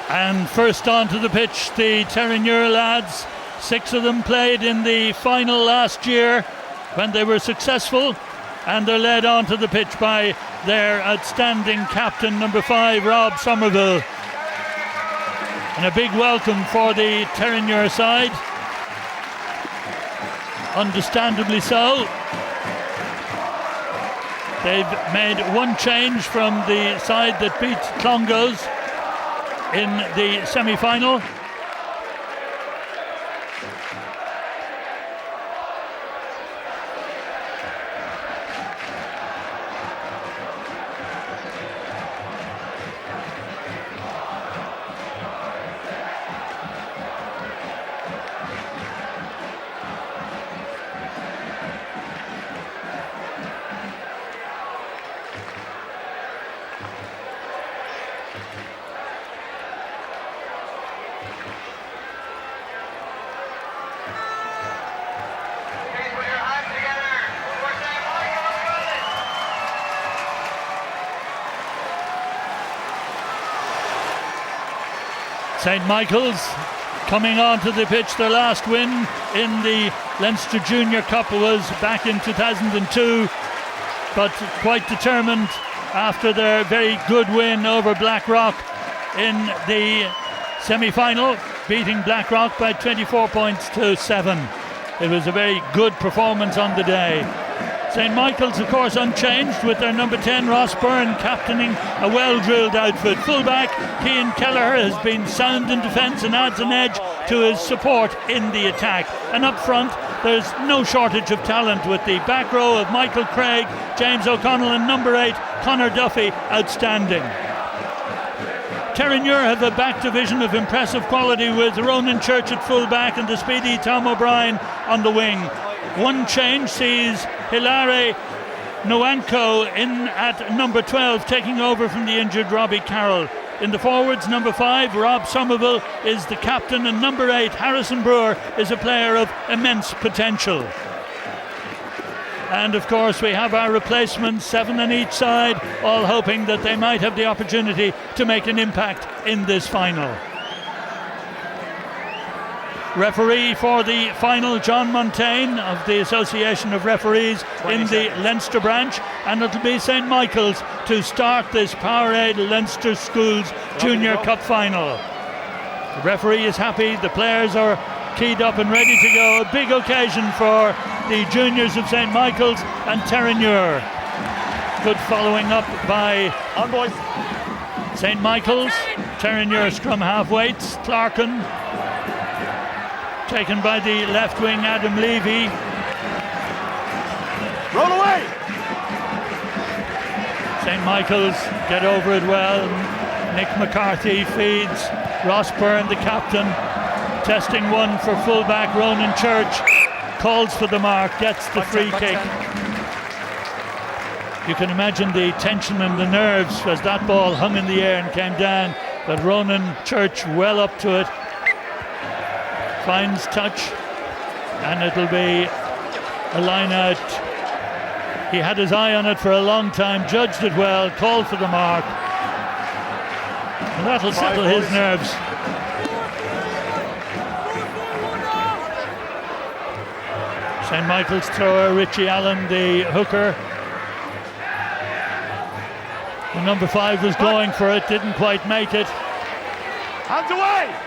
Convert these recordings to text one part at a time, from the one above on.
And first onto the pitch, the Terenure lads. 6 of them played in the final last year when they were successful, and they're led onto the pitch by their outstanding captain, number 5, Rob Somerville. And a big welcome for the Terenure side, understandably so. They've made one change from the side that beat Clongowes in the semi-final. St. Michael's coming onto the pitch. Their last win in the Leinster Junior Cup was back in 2002, but quite determined after their very good win over Blackrock in the semi-final, beating Blackrock by 24 points to 7. It was a very good performance on the day. St. Michael's, of course, unchanged with their number 10, Ross Byrne, captaining a well-drilled outfit. Fullback Cian Kelleher has been sound in defence and adds an edge to his support in the attack. And up front, there's no shortage of talent with the back row of Michael Craig, James O'Connell and number 8, Conor Duffy, outstanding. Terenure have a back division of impressive quality with Ronan Church at fullback and the speedy Tom O'Brien on the wing. One change sees Hilare Nwanko in at number 12, taking over from the injured Robbie Carroll. In the forwards, number 5, Rob Somerville, is the captain, and number 8, Harrison Brewer, is a player of immense potential. And of course we have our replacements, 7 on each side, all hoping that they might have the opportunity to make an impact in this final. Referee for the final, John Montaigne of the Association of Referees in the Leinster branch, and it'll be St. Michael's to start this Powerade Leinster Schools Junior Cup final. The referee is happy, the players are keyed up and ready to go. A big occasion for the juniors of St. Michael's and Terenure. Good following up by St. Michael's. Terenure scrum half-weights, Clarkin, taken by the left wing, Adam Levy. Roll away! St. Michael's get over it well. Nick McCarthy feeds. Ross Byrne, the captain, testing one for fullback. Ronan Church calls for the mark, gets the free kick. You can imagine the tension and the nerves as that ball hung in the air and came down, but Ronan Church well up to it. Finds touch, and it'll be a line out. He had his eye on it for a long time, judged it well, called for the mark, and that'll settle his nerves. St. Michael's thrower, Richie Allen, the hooker. The number 5 was going for it, didn't quite make it. Hands away!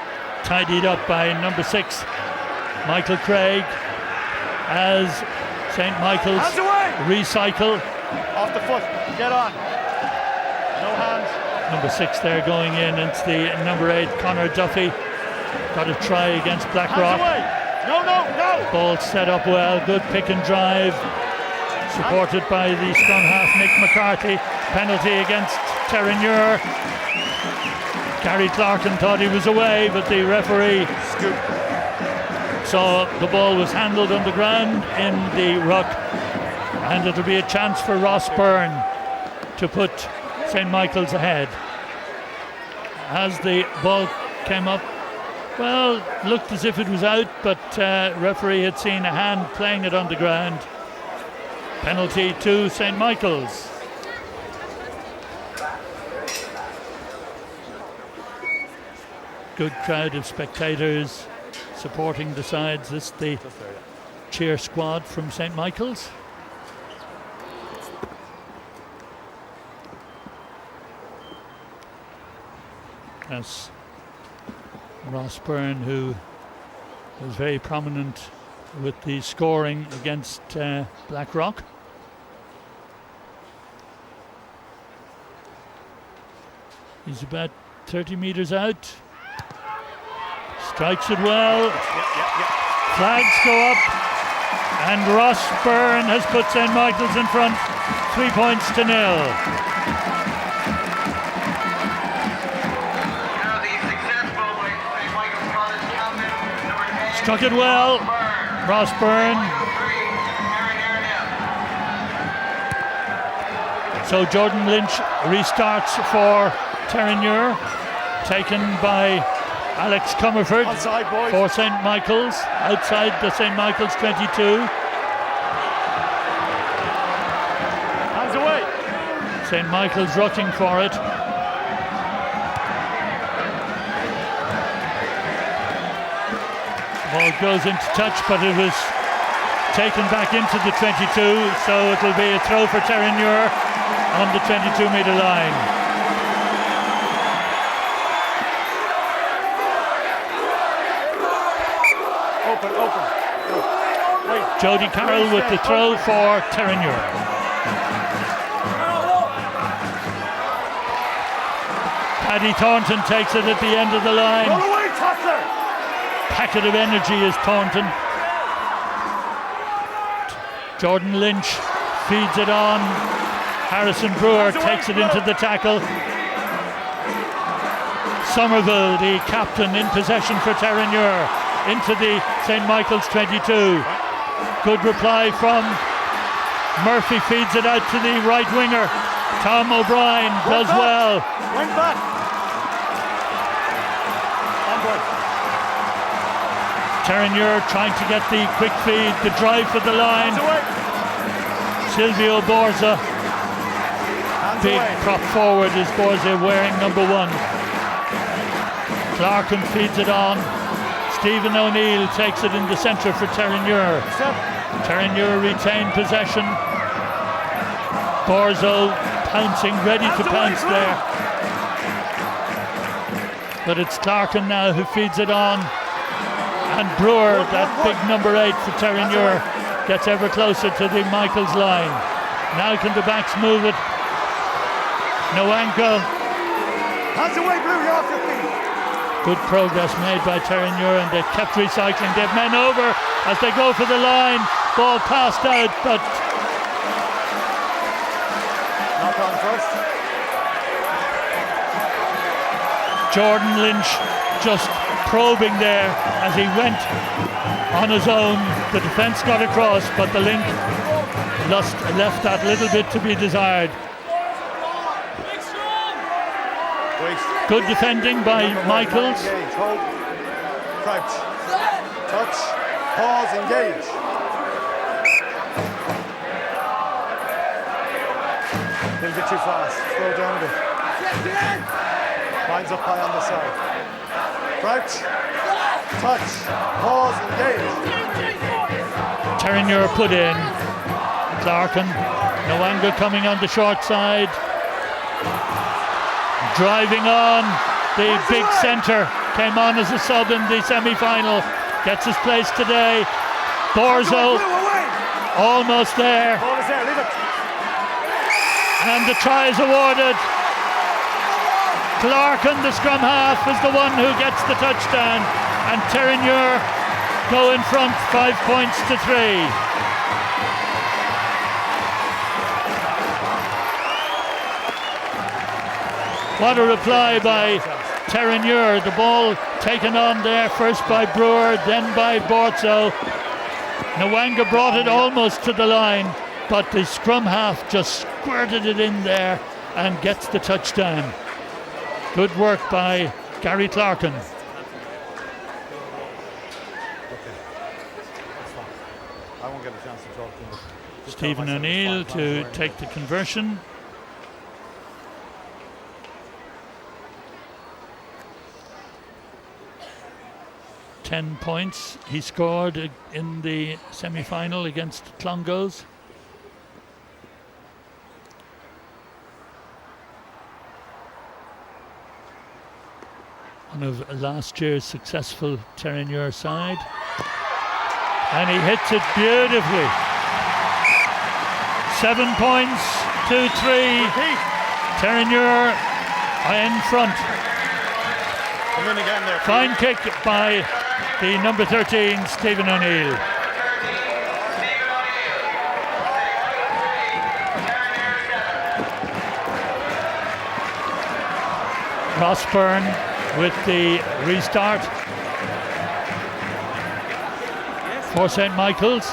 Tidied up by number 6, Michael Craig, as St. Michael's recycle. Off the foot, get on. No hands. Number 6 there going in. It's the number 8, Conor Duffy. Got a try against Blackrock. No. Ball set up well, good pick and drive. Supported by the scrum half, Nick McCarthy. Penalty against Terenure. Gary Clarkin thought he was away, but the referee saw the ball was handled on the ground in the ruck, and it'll be a chance for Ross Byrne to put St. Michael's ahead. As the ball came up, well, looked as if it was out, but referee had seen a hand playing it on the ground. Penalty to St. Michael's. good crowd of spectators supporting the sides. This is the cheer squad from St. Michael's. As Ross Byrne, who was very prominent with the scoring against Blackrock. He's about 30 metres out. Strikes it well. Flags go up. And Ross Byrne has put St. Michael's in front, 3 points to 0. Struck it well, Ross Byrne. So Jordan Lynch restarts for Terenure, taken by Alex Comerford for St. Michael's, outside the St. Michael's 22. Hands away. St. Michael's rucking for it. Ball goes into touch, but it was taken back into the 22, so it'll be a throw for Terenure on the 22-metre line. Open. Jody Carroll with the throw for Terenure. Paddy Thornton takes it at the end of the line. Roll away, Tassler. Packet of energy is Thornton. Jordan Lynch feeds it on. Harrison Brewer takes it into the tackle. Somerville, the captain, in possession for Terenure, into the St. Michael's 22. Good reply from Murphy, feeds it out to the right winger. Tom O'Brien does well. Went back. Terenure trying to get the quick feed, the drive for the line. Silvio Borza, big prop forward is Borza, wearing number 1. Clarkin feeds it on. Stephen O'Neill takes it in the centre for Terenure. Terenure retain possession. Borzo pouncing, ready to pounce there. But it's Clarkin now who feeds it on. And Brewer, that big number 8 for Terenure, gets ever closer to the Michael's line. Now can the backs move it? Nwango. Hands away, Brewer, you're off your feet. Good progress made by Terenure, and they kept recycling. They've men over as they go for the line. Ball passed out, but knock on first. Jordan Lynch just probing there as he went on his own. The defence got across, but the link left that little bit to be desired. Good defending by Michaels. Hold, crouch, touch, pause, engage. Didn't get too fast, slow down a bit. Lines up high on the side. Crouch, touch, pause, engage. Terenure put in. Clarkin, Nwango coming on the short side. Driving on, the big centre came on as a sub in the semi-final. Gets his place today. Borzo almost there. Ball is there, leave it. And the try is awarded. Clarkin, the scrum half, is the one who gets the touchdown. And Terenure go in front, 5 points to 3. What a reply by Terenure. The ball taken on there first by Brewer, then by Borzo. Nwango brought it almost to the line, but the scrum half just squirted it in there and gets the touchdown. Good work by Gary Clarkin. I won't get a chance to talk to him. Stephen O'Neill to take the conversion. 10 points he scored in the semi-final against Clongowes. One of last year's successful Terenure side. And he hits it beautifully. 7 points, 2-3. Terenure in front. Come in again there. Fine kick by the number 13, Stephen O'Neill. Rossburn with the restart for St. Michael's.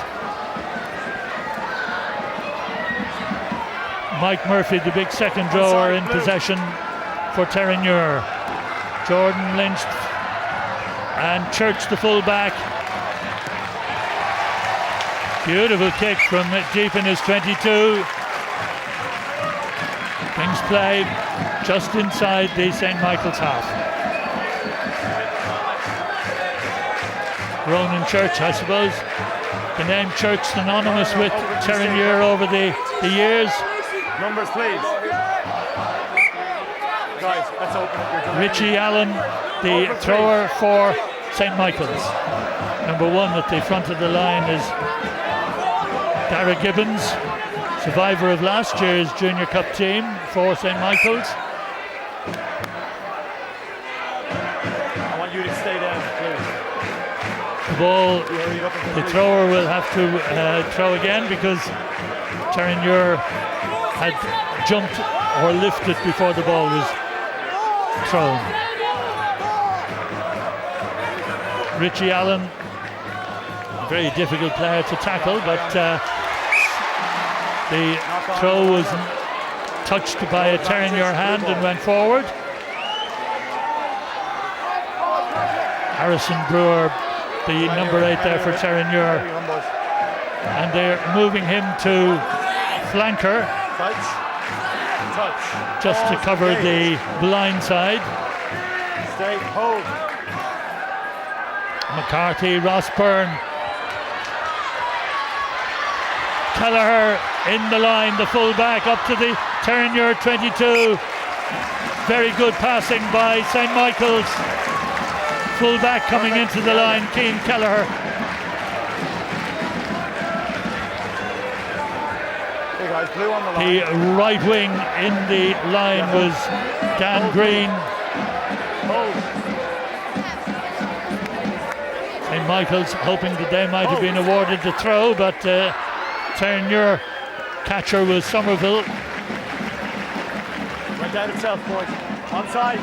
Mike Murphy, the big second rower, in possession for Terenure. Jordan Lynch and Church, the full-back. Beautiful kick from deep in his 22. Brings play just inside the St. Michael's half. Ronan Church, I suppose. The name Church synonymous with Terenure over the years. Numbers, please. Guys, let's open up your Richie Allen, the thrower for St. Michael's. Number 1 at the front of the line is Dara Gibbons, survivor of last year's Junior Cup team for St. Michael's. I want you to stay down, please. The ball, the thrower will have to throw again because Terenure had jumped or lifted before the ball was thrown. Richie Allen, a very difficult player to tackle, but the throw was touched by a Terenure hand and went forward. Harrison Brewer, the number 8 there for Terenure, and they're moving him to flanker just to cover the blind side. Stay, hold. McCarthy, Rossburn, Kelleher in the line, the full-back up to the Terenure 22. Very good passing by St. Michael's. Full-back coming into the line, Keane Kelleher. Hey guys, blue on the line. The right wing in the line was Dan Green. St. Michael's hoping that they might have been awarded the throw, but Terenure catcher was Somerville. Right down itself, boys. Onside.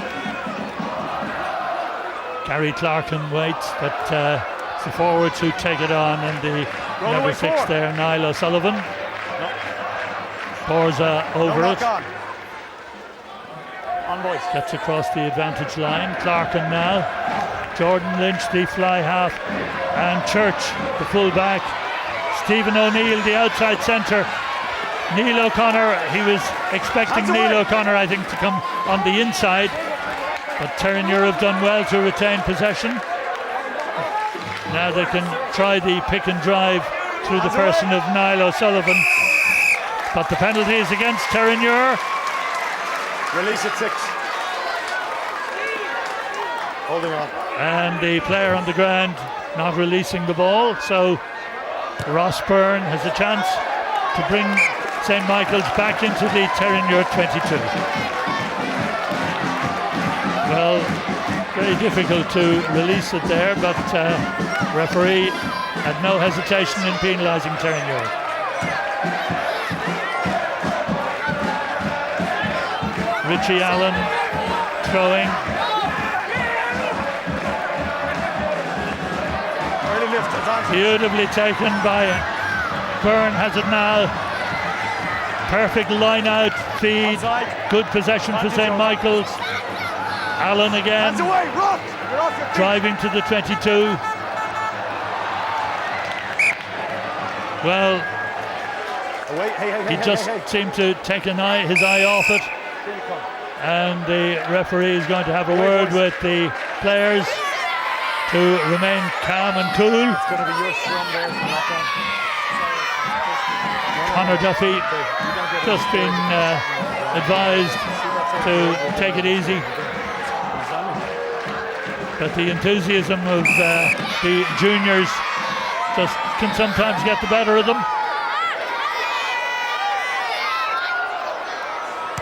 Gary Clarkin waits, but it's the forwards who take it on, and the number 6 there, Niall O'Sullivan. Borza over it. On, boys. Gets across the advantage line. Clarkin now. Jordan Lynch, the fly half, and Church, the full-back. Stephen O'Neill, the outside centre. Neil O'Connor, he was expecting Neil O'Connor, I think, to come on the inside, but Terenure have done well to retain possession. Now they can try the pick and drive through the person of Niall O'Sullivan, but the penalty is against Terenure. Release at 6. Holding on. And the player on the ground not releasing the ball, so Rossburn has a chance to bring St. Michael's back into the Terenure 22. Well, very difficult to release it there, but referee had no hesitation in penalising Terenure. Richie Allen throwing. Beautifully taken by Byrne, has it now. Perfect line out feed. Good possession for St. Michael's. Allen again. Driving to the 22. Well, he just seemed to take his eye off it. And the referee is going to have a word with the players to remain calm and cool. It's going to be your scrum there. Conor Duffy just been advised to take it easy. But the enthusiasm of the juniors just can sometimes get the better of them.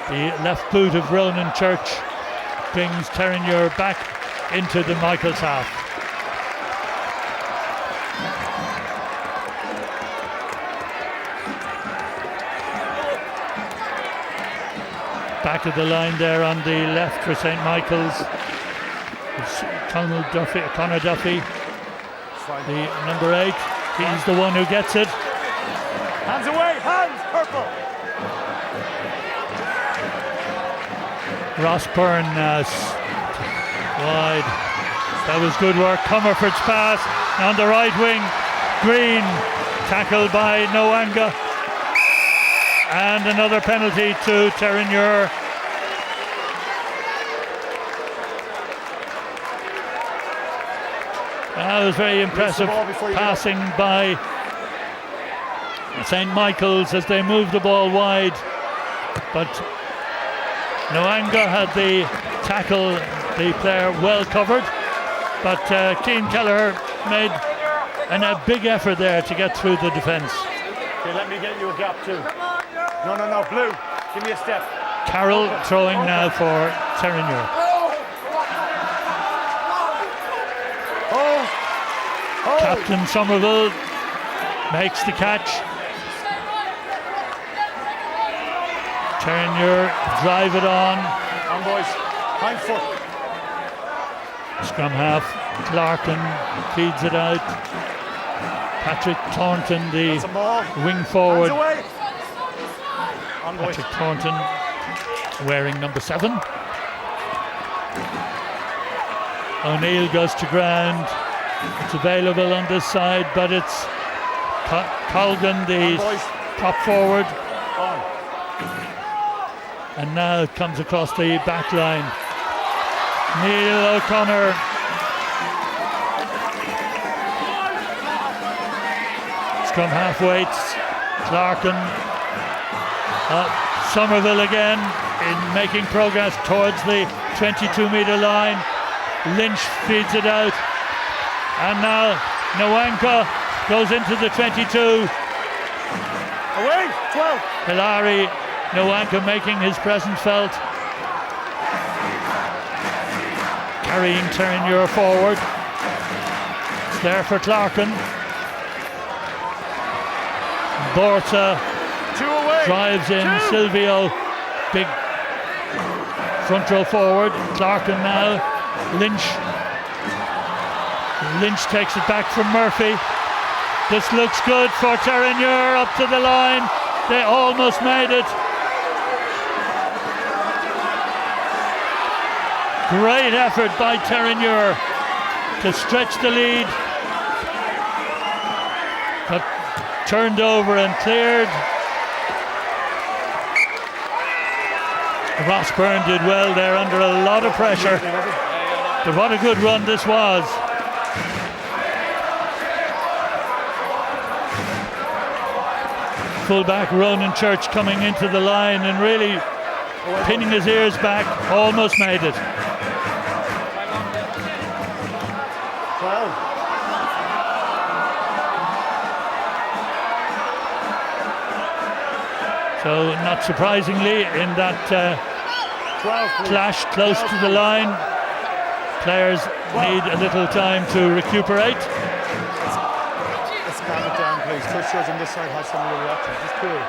The left boot of Ronan Church brings Terenure back into the Michaels half. Back of the line there on the left for St. Michael's. It's Conor Duffy, the number 8. He's the one who gets it. Hands away, hands, purple. Ross Byrne wide. That was good work. Comerford's pass on the right wing. Green tackled by Noanga. And another penalty to Terenure. That was very impressive passing by St. Michael's as they moved the ball wide. But Noanga had the tackle, the player well covered. But Cian Kelleher made a big effort there to get through the defence. Okay, let me get you a gap too. No, Blue. Give me a step. Carroll throwing now for Terenure. Captain Somerville makes the catch. Terenure drive it on. On boys, hind foot. Scrum half, Clarkin feeds it out. Patrick Thornton, the wing forward. Patrick Thornton wearing number 7. O'Neill goes to ground. It's available on this side, but it's Colgan, the top forward. And now it comes across the back line. Neil O'Connor. Scrum half waits. Clarkin. Somerville again in making progress towards the 22-metre line. Lynch feeds it out. And now Noanga goes into the 22. Away, 12. Hilary, Noanga making his presence felt. Carrying Terenure forward. It's there for Clarkin. Borta drives in. Silvio, big front row forward. Clarkin now. Lynch takes it back from Murphy. This looks good for Terenure up to the line. They almost made it. Great effort by Terenure to stretch the lead. But turned over and cleared. Ross Byrne did well there under a lot of pressure. But what a good run this was. Fullback Ronan Church coming into the line and really pinning his ears back, almost made it. 12. So not surprisingly in that clash close to the line, players need a little time to recuperate. Let's calm it down, please. Touch yours on this side has some of your reaction. Just cool.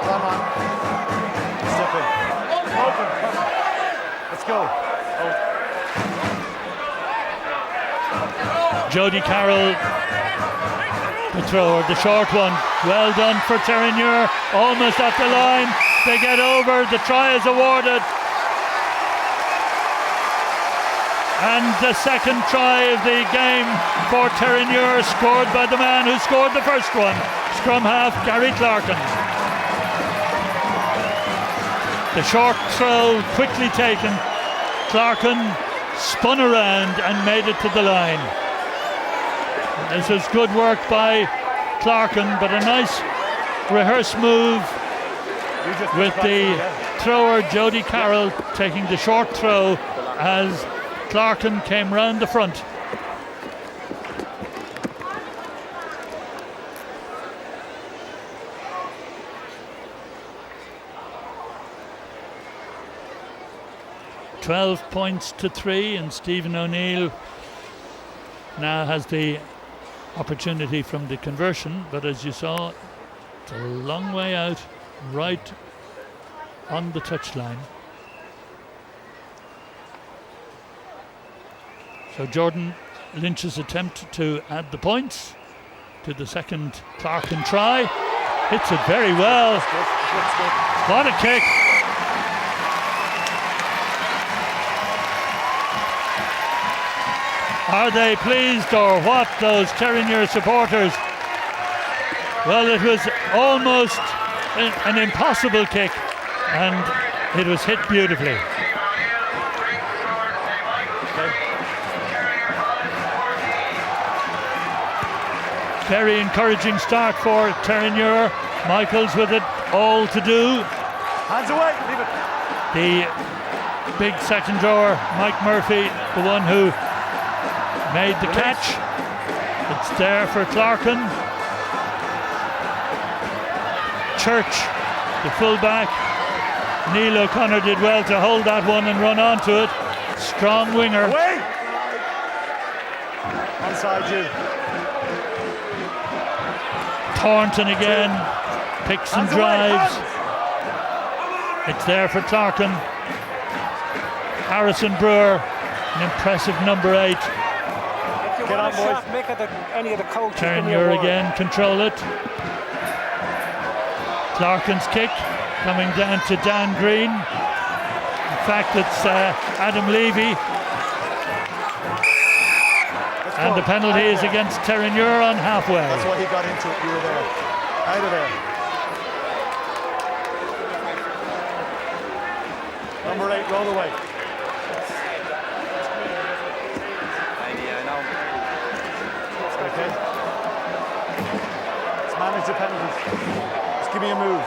Come on. Step in. Open. Let's go. Jody Carroll, the thrower, the short one. Well done for Terenure. Almost at the line. They get over. The try is awarded. And the second try of the game for Terenure, scored by the man who scored the first one, scrum half Gary Clarkin. The short throw quickly taken. Clarkin spun around and made it to the line. This was good work by Clarkin, but a nice rehearse move with the thrower Jody Carroll taking the short throw as Clarkin came round the front. $12 points to 3, and Stephen O'Neill now has the opportunity from the conversion, but as you saw, it's a long way out, right on the touchline. So Jordan Lynch's attempt to add the points to the second Clarkin try. Hits it very well. What a kick. Are they pleased or what, those Terenure supporters? Well, it was almost an impossible kick, and it was hit beautifully. Very encouraging start for Terenure. Michaels with it all to do. Hands away, leave it. The big second drawer, Mike Murphy, the one who made the catch. It's there for Clarkin. Church, the fullback. Neil O'Connor did well to hold that one and run onto it. Strong winger. Away! Onside you. Thornton again, picks and drives. It's there for Clarkin. Harrison Brewer, an impressive number 8. Get on, boys. Make it any of the coaches. Terenure again, control it. Clarkin's kick coming down to Dan Green. In fact, it's Adam Levy. And the penalty is against Terenure on halfway. That's why he got into it. You were there. Out of there. Number 8, roll away. Okay. Let's manage the penalties. Just give me a move.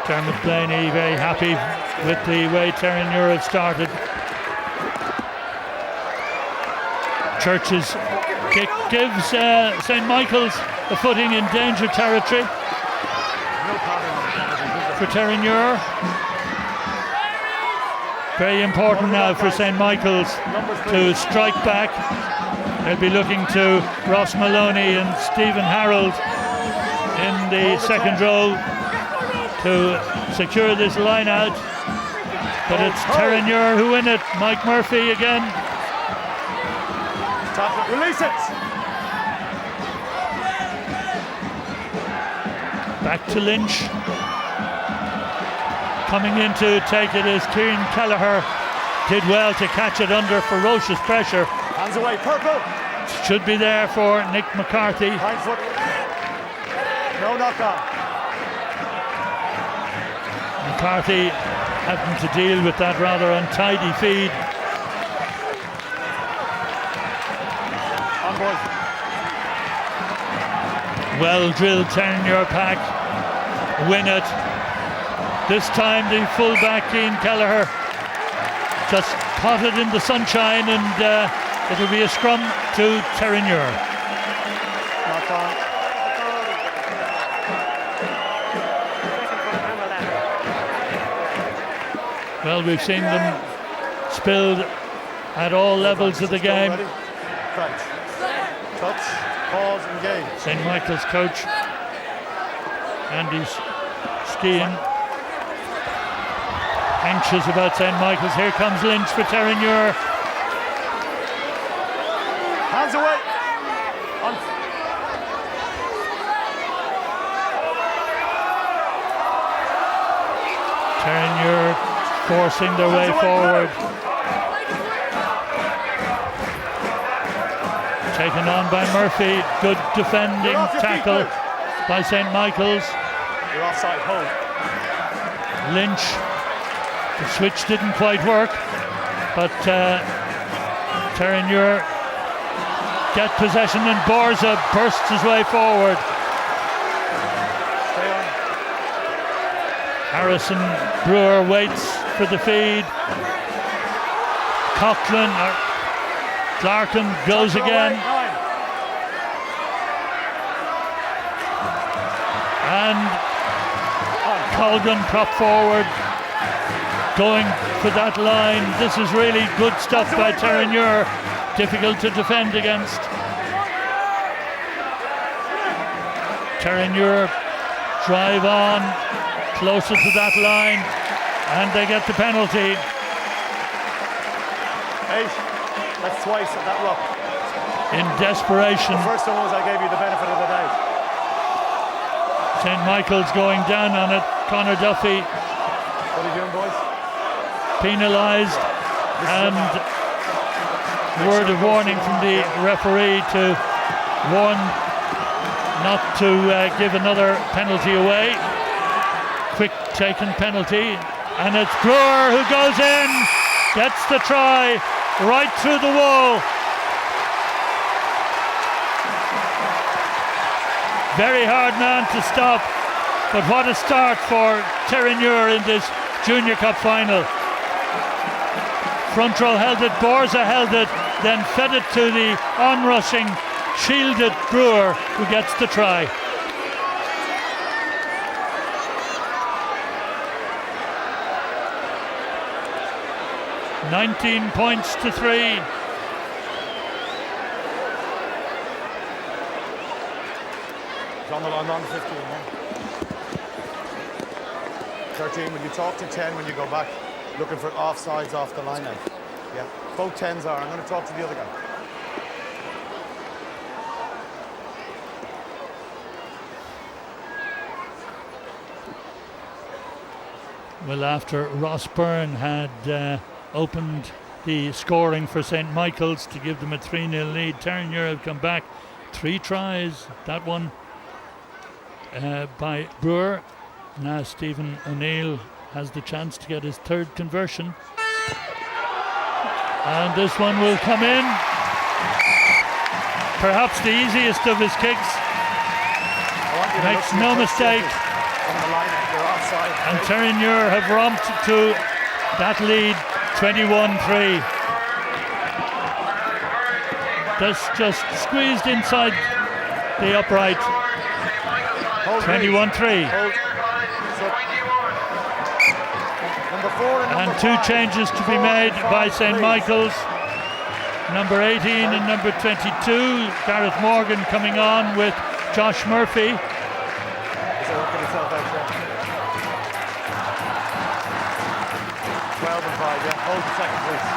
Dermot Blaney very happy with the way Terenure have started. Church's kick gives St. Michael's a footing in danger territory for Terenure. Very important now for St. Michael's to strike back. They'll be looking to Ross Maloney and Stephen Harold in the second row to secure this line out. But it's Terenure who win it. Mike Murphy again. Release it! Back to Lynch. Coming in to take it is Kieran Kelleher. Did well to catch it under ferocious pressure. Hands away, purple! Should be there for Nick McCarthy. Hind foot. No knock on. McCarthy having to deal with that rather untidy feed. Well drilled Terenure pack, win it. This time the fullback Cian Kelleher just caught it in the sunshine, and it'll be a scrum to Terenure. Knock on. Well, we've seen them spilled at all levels of the game. Crouch. Touch. Pause. Engage. St. Michael's coach Andy Skean anxious about St. Michael's. Here comes Lynch for Terenure. Hands away. Terenure forcing their way forward. Taken on by Murphy. Good defending tackle by St. Michael's. You're offside, hold. Lynch. The switch didn't quite work, but Terenure get possession and Borza bursts his way forward. Stay on. Harrison Brewer waits for the feed. Clarkin goes again. And Colgan prop forward, going for that line. This is really good stuff by Terenure. Difficult to defend against. Terenure drive on, closer to that line, and they get the penalty. 8. That's twice at that rock. In desperation. The first one was I gave you the benefit of the doubt. St. Michael's going down on it. Conor Duffy. What are you doing, boys? Penalised, and word of warning from the referee to warn not to give another penalty away. Quick taken penalty, and it's Brewer who goes in, gets the try right through the wall. Very hard man to stop, but what a start for Terenure in this Junior Cup final. Front row held it, Borza held it, then fed it to the onrushing, shielded Brewer, who gets the try. $19 points to 3. On the line, on 15. Yeah. 13, when you talk to 10 when you go back, looking for offsides off the line now. Yeah, both 10s are. I'm going to talk to the other guy. Well, after Ross Byrne had opened the scoring for St. Michael's to give them a 3-0 lead, Terenure have come back. 3 tries, that one by Brewer. Now Stephen O'Neill has the chance to get his 3rd conversion. And this one will come in. Perhaps the easiest of his kicks. Makes no mistake. And Terenure have romped to that lead, 21-3. That's just squeezed inside the upright. 21-3. And 2 changes to be made by St. Michael's. Number 18 and number 22, Gareth Morgan coming on with Josh Murphy. 12 and 5, yeah. Hold the second, please.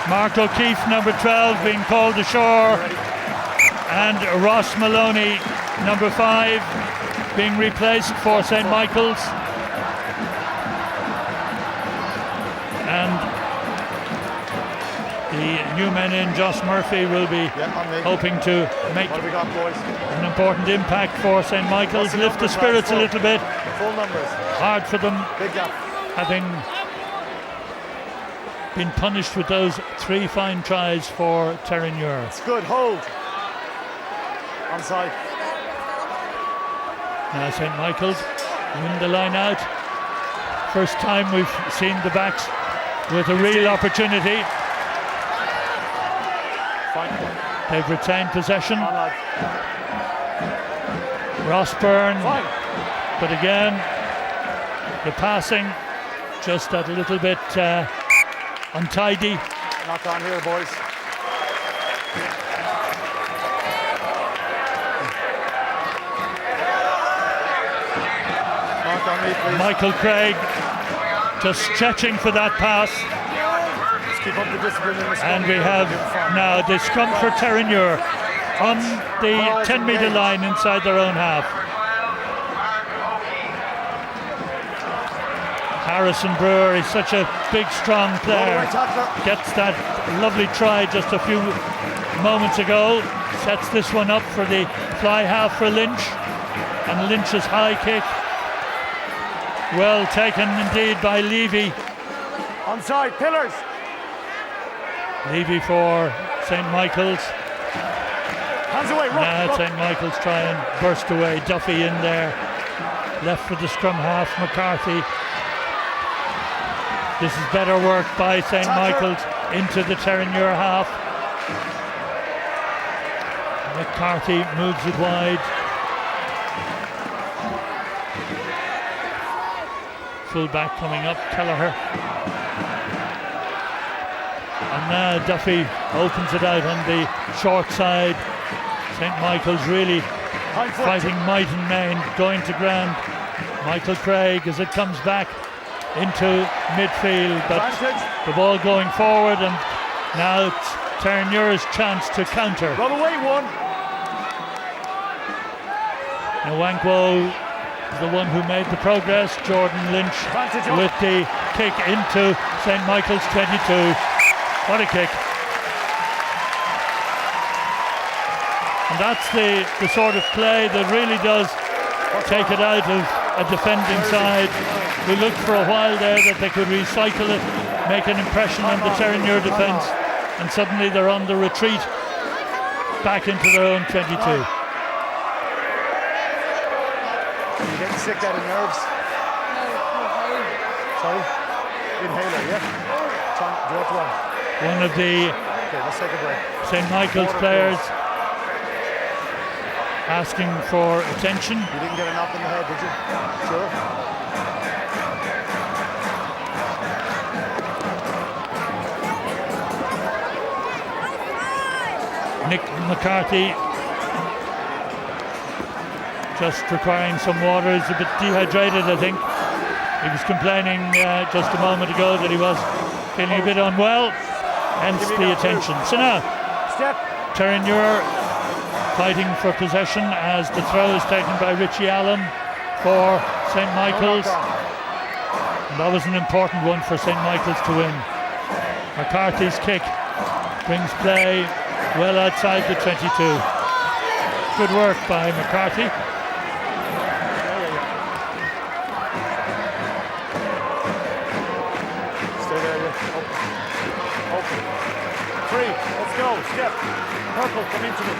Mark O'Keefe, number 12, being called ashore. And Ross Maloney, number 5, being replaced for St. Michael's. And the new men in, Josh Murphy, will be hoping to make an important impact for St. Michael's, lift the spirits a little bit. Full numbers. Hard for them, Big gap. having been punished with those 3 fine tries for Terenure. It's good, hold. Onside. Now St. Michael's win the line out. First time we've seen the backs with a real opportunity. They've retained possession. Ross Byrne, but again, the passing just that little bit untidy. Knock on here, boys. Knock on me, please. Michael Craig just stretching for that pass. Keep up the discipline in the scrum. And we have now the scrum for Terenure on the 10-metre line inside their own half. Harrison Brewer is such a big, strong player. Gets that lovely try just a few moments ago. Sets this one up for the fly half for Lynch. And Lynch's high kick. Well taken indeed by Levy. Onside, pillars. Levy for St. Michael's. Hands away, Now St. Michael's try and burst away. Duffy in there. Left for the scrum half, McCarthy. This is better work by St. Michael's into the Terenure half. McCarthy moves it wide. Full back coming up, Kelleher. And now Duffy opens it out on the short side. St. Michael's really fighting might and main, going to ground. Michael Craig as it comes back into midfield, but the ball going forward, and now it's Terenure's chance to counter. Run away one. Nwankwo is the one who made the progress. Jordan Lynch with the kick into St. Michael's 22. What a kick. And that's the sort of play that really does take it out of a defending side who looked for a while there that they could recycle it, make an impression on the Terenure defence, and suddenly they're on the retreat back into their own 22. You're getting sick out of nerves. Sorry? Inhaler, yeah? Time, do you want one? One of the let's take a break. St. Michael's players asking for attention. You didn't get a knock on the head, did you? Sure. Nick McCarthy just requiring some water. He's a bit dehydrated, I think. He was complaining just a moment ago that he was feeling a bit unwell, hence the attention. So now, Terenure fighting for possession as the throw is taken by Richie Allen for St. Michael's. And that was an important one for St. Michael's to win. McCarthy's kick brings play well outside the 22. Good work by McCarthy. Stay there, yeah. Open. Free. Let's go. Step. Purple, come into me.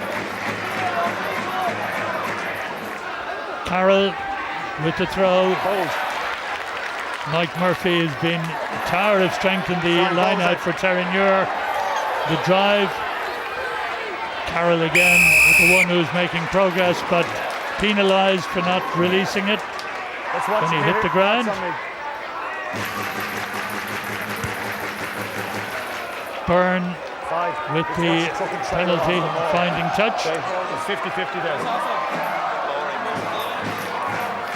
Carroll with the throw. Hold. Mike Murphy has been a tower of strength in the line out for Terenure. The drive. Carroll again with the one who's making progress, but penalised for not releasing it when he hit the ground. Byrne with the penalty, finding touch. It's 50-50 there.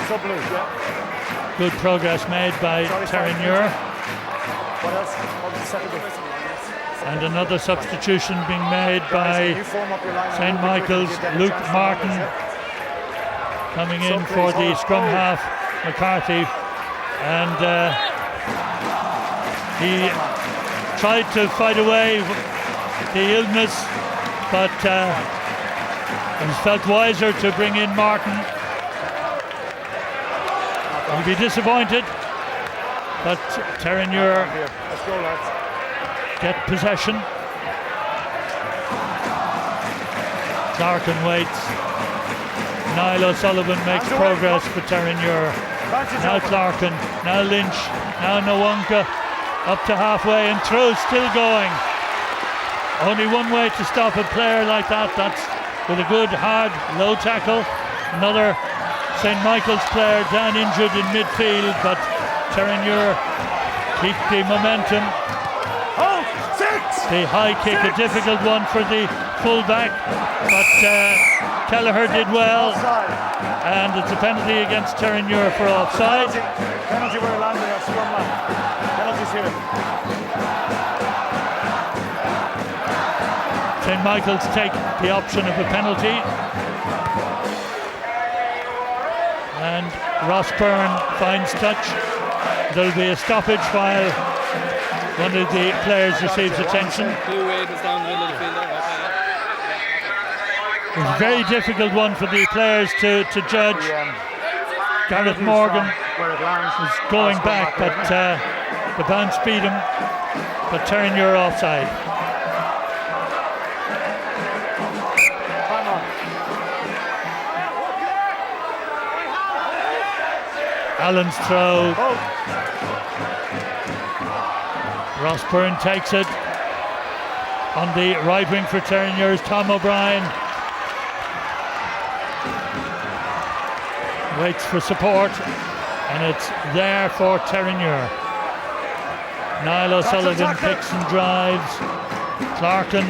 So blue, yeah. Good progress made by Terenure. What else? And another substitution being made by St. Michael's. Luke Martin coming in for the scrum half, McCarthy. And he tried to fight away the illness, but it was felt wiser to bring in Martin. He'll be disappointed, but Terenure get possession. Clarkin waits. Niall O'Sullivan makes progress for Terenure. Now Clarkin, now Lynch, now Nwankwo up to halfway, and throw still going. Only one way to stop a player like that, that's with a good hard low tackle. Another St. Michael's player down injured in midfield, but Terenure keep the momentum. The high kick, a difficult one for the full-back, but Kelleher did well, and it's a penalty against Terenure for offside. Penalty where it landed, our scrum man. Penalty's here. St. Michael's take the option of a penalty. And Ross Byrne finds touch. there'll be a stoppage while one of the players receives attention. Blue Wade was down the middle of the field there. It was a very difficult one for the players to judge. Gareth Morgan was going back, but the bounce beat him. But Terenure offside. Allen's throw. Ross Byrne takes it. On the right wing for Terenure is Tom O'Brien. Waits for support, and it's there for Terenure. Niall O'Sullivan picks and drives. Clarkin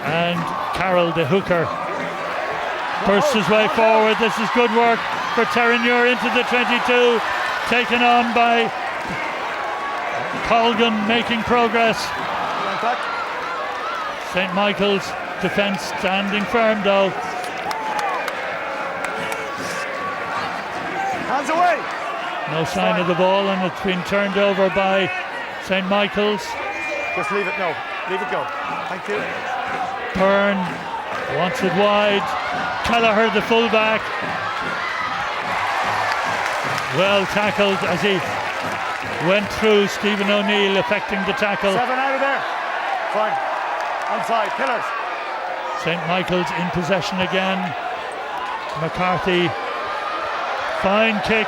and Carroll, the hooker, bursts his way forward. This is good work for Terenure into the 22, taken on by Colgan, making progress. St. Michael's defence standing firm though. Hands away! No sign of the ball, and it's been turned over by St. Michael's. Just leave it, no. Leave it go. Thank you. Byrne wants it wide. Kelleher, the fullback. Well tackled as he went through Stephen O'Neill, affecting the tackle. 7 out of there. Fine. Onside, Killers. St. Michael's in possession again. McCarthy, fine kick.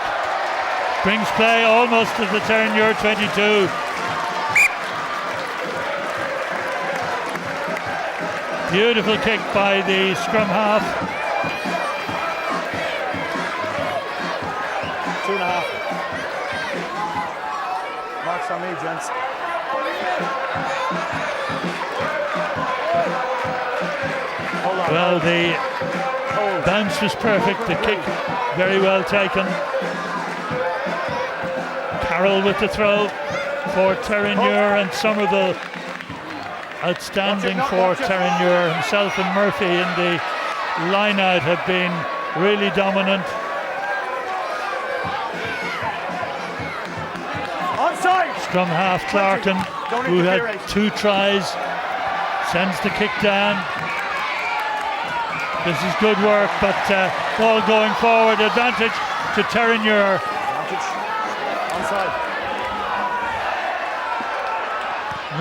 Brings play almost to the Terenure 22. Beautiful kick by the scrum half. 2.5. Marks on me, gents. Hold on. Well, the bounce was perfect, the kick very well taken. Carroll with the throw for Terenure, and Somerville outstanding for Terenure. Himself and Murphy in the line-out have been really dominant. Onside! Scrum half Clarkin, who had 2 tries, sends the kick down. This is good work, but ball going forward, advantage to Terenure. Onside.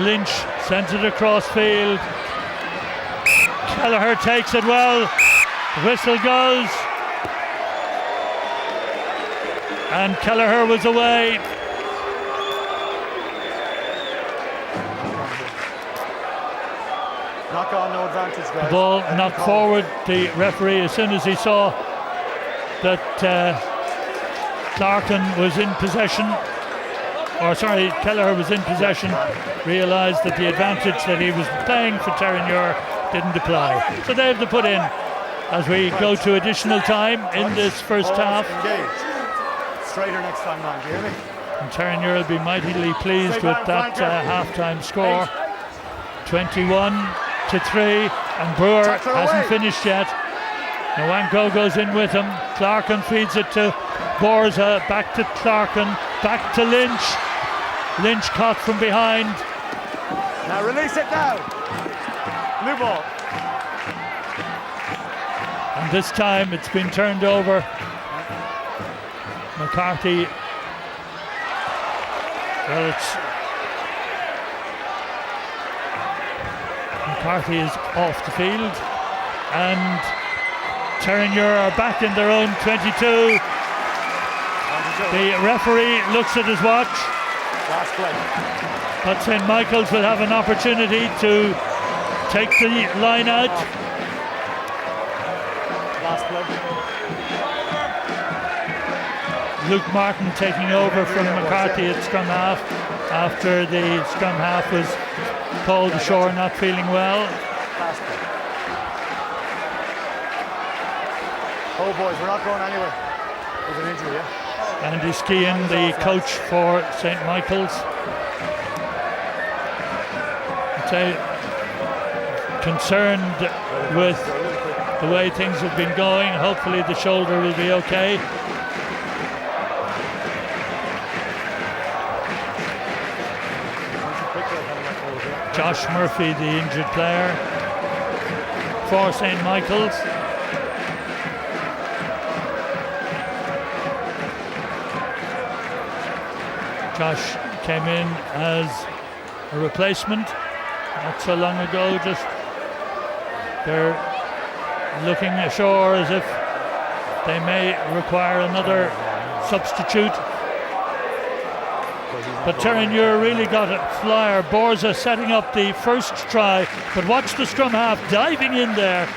Lynch sends it across field. Kelleher takes it well. The whistle goes. And Kelleher was away. Knock on, no advantage, guys. The ball knocked forward. The referee, as soon as he saw that Clarkin was in possession, Kelleher was in possession, realised that the advantage that he was playing for Terenure didn't apply. So they have to put in as we go to additional time in this first half. Engaged. Straighter next time round, do you hear me? And Terenure will be mightily pleased with that half-time score. 21-3, and Brewer hasn't finished yet. Nwanko goes in with him. Clarkin feeds it to Borza, back to Clarkin, back to Lynch. Lynch caught from behind. Now release it now. Blue ball. And this time it's been turned over. McCarthy. Well, McCarthy is off the field, and Terenure are back in their own 22. The referee looks at his watch. Last play. But St. Michael's will have an opportunity to take the line out. Last play. Luke Martin taking over from McCarthy at scrum half after the scrum half was called ashore, not feeling well. Last play. Oh boys, we're not going anywhere. There's an injury, yeah? Andy Skean, the coach for St. Michael's. Concerned with the way things have been going. Hopefully the shoulder will be okay. Josh Murphy, the injured player for St. Michael's. Josh came in as a replacement not so long ago. Just they're looking ashore as if they may require another substitute. But Terenure really got a flyer. Borza setting up the first try, but watch the scrum half diving in there.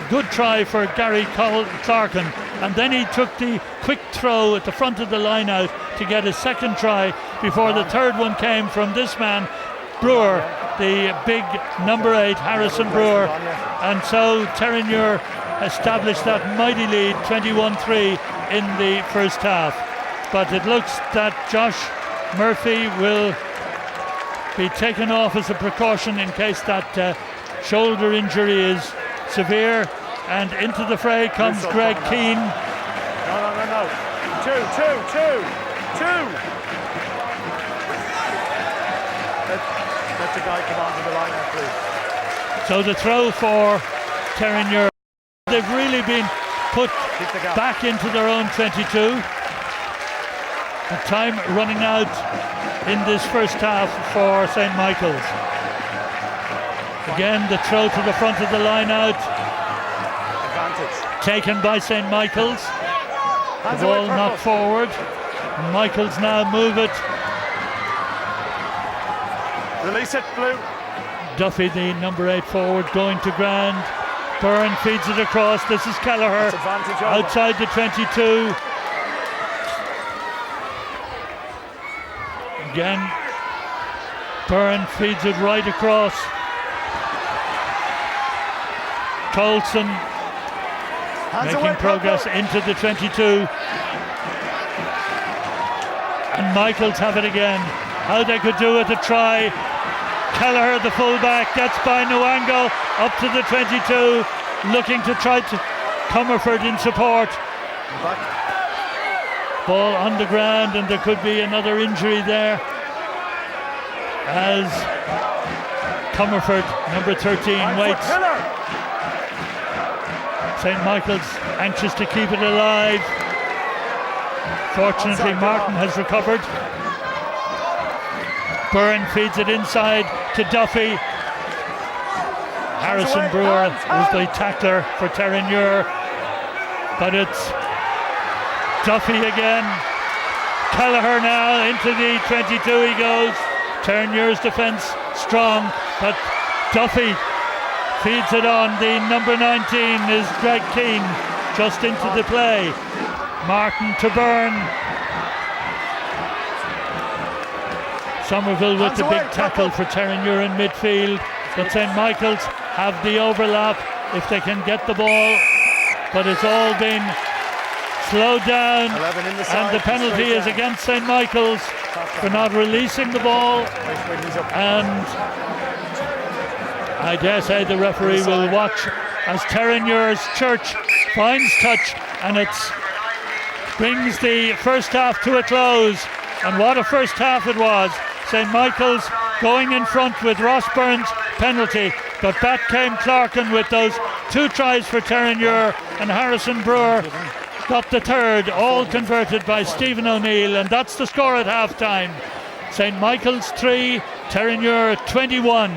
Good try for Gary Clarkin, and then he took the quick throw at the front of the line out to get a second try before the third one came from this man Brewer, the big number 8 Harrison Brewer, and so Terenure established that mighty lead 21-3 in the first half. But it looks that Josh Murphy will be taken off as a precaution in case that shoulder injury is severe, and into the fray comes Greg Keane. No. Two. Let the guy come onto the line now, please. So the throw for Terenure. They've really been put back into their own 22. The time running out in this first half for St. Michael's. Again, the throw to the front of the line out. Advantage. Taken by St. Michael's. The ball knocked forward. Michael's now move it. Release it, Blue. Duffy, the number 8 forward, going to ground. Byrne feeds it across. This is Kelleher outside the 22. Again, Byrne feeds it right across. Colson making progress into the 22. And Michaels have it again. How they could do it, a try. Kelleher, the fullback, gets by Nwango up to the 22, looking to try to Comerford in support. Ball on the ground, and there could be another injury there as Comerford, number 13, waits. St. Michael's anxious to keep it alive. Fortunately, Martin has recovered. Byrne feeds it inside to Duffy. Harrison Brewer was the tackler for Terenure, but it's Duffy again. Kelleher now into the 22 he goes. Terenure's defence strong, but Duffy feeds it on. The number 19 is Greg Keane, just into the play. Martin to Byrne. Somerville with the big tackle for Terenure in midfield, but St. Michael's have the overlap if they can get the ball, but it's all been slowed down, and the penalty is against St. Michael's for not releasing the ball, and I dare say the referee will watch as Terenure's Church finds touch, and it brings the first half to a close. And what a first half it was. St. Michael's going in front with Ross Byrne's penalty, but back came Clarkin with those 2 tries for Terenure, and Harrison Brewer got the third, all converted by Stephen O'Neill, and that's the score at half-time. St. Michael's 3, Terenure 21.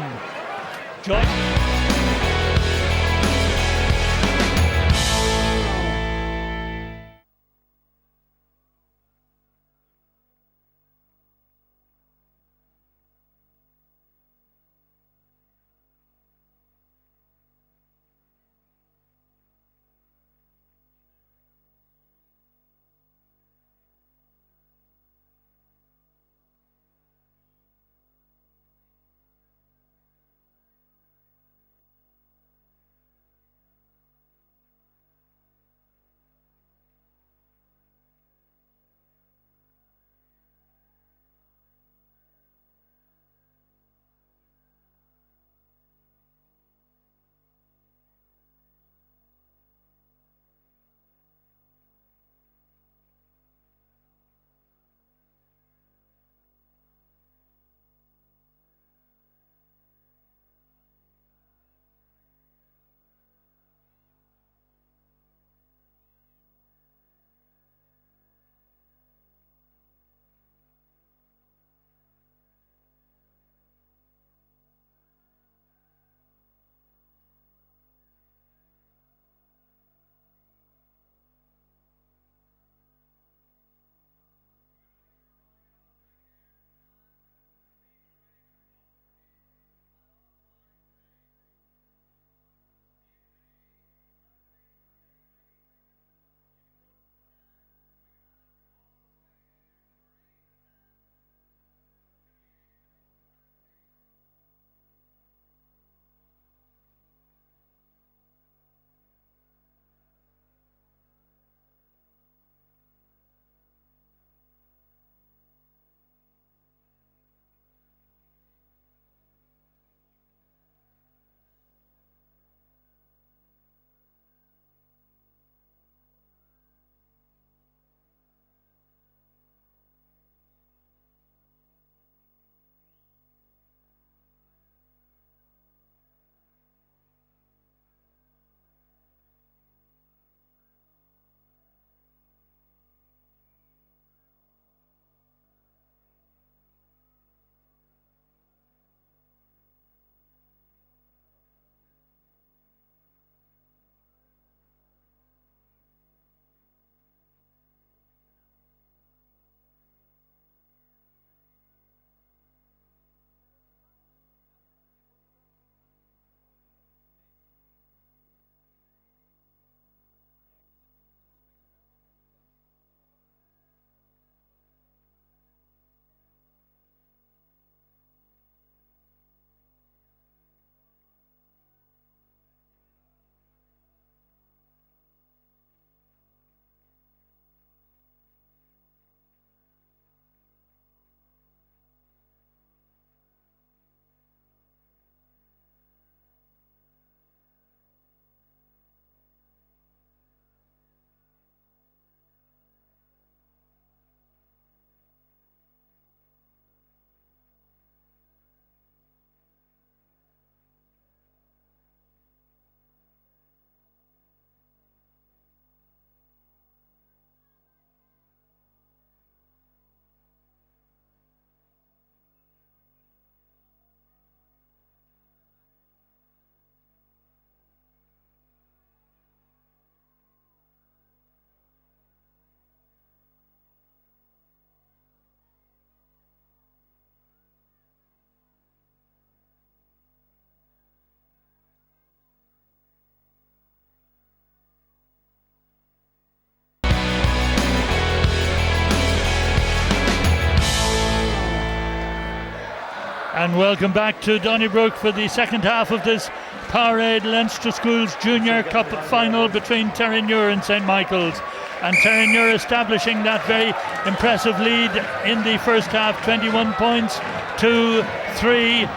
And welcome back to Donnybrook for the second half of this Powerade Leinster Schools Junior Cup final between Terenure and St. Michael's. And Terenure establishing that very impressive lead in the first half, 21 points to 3.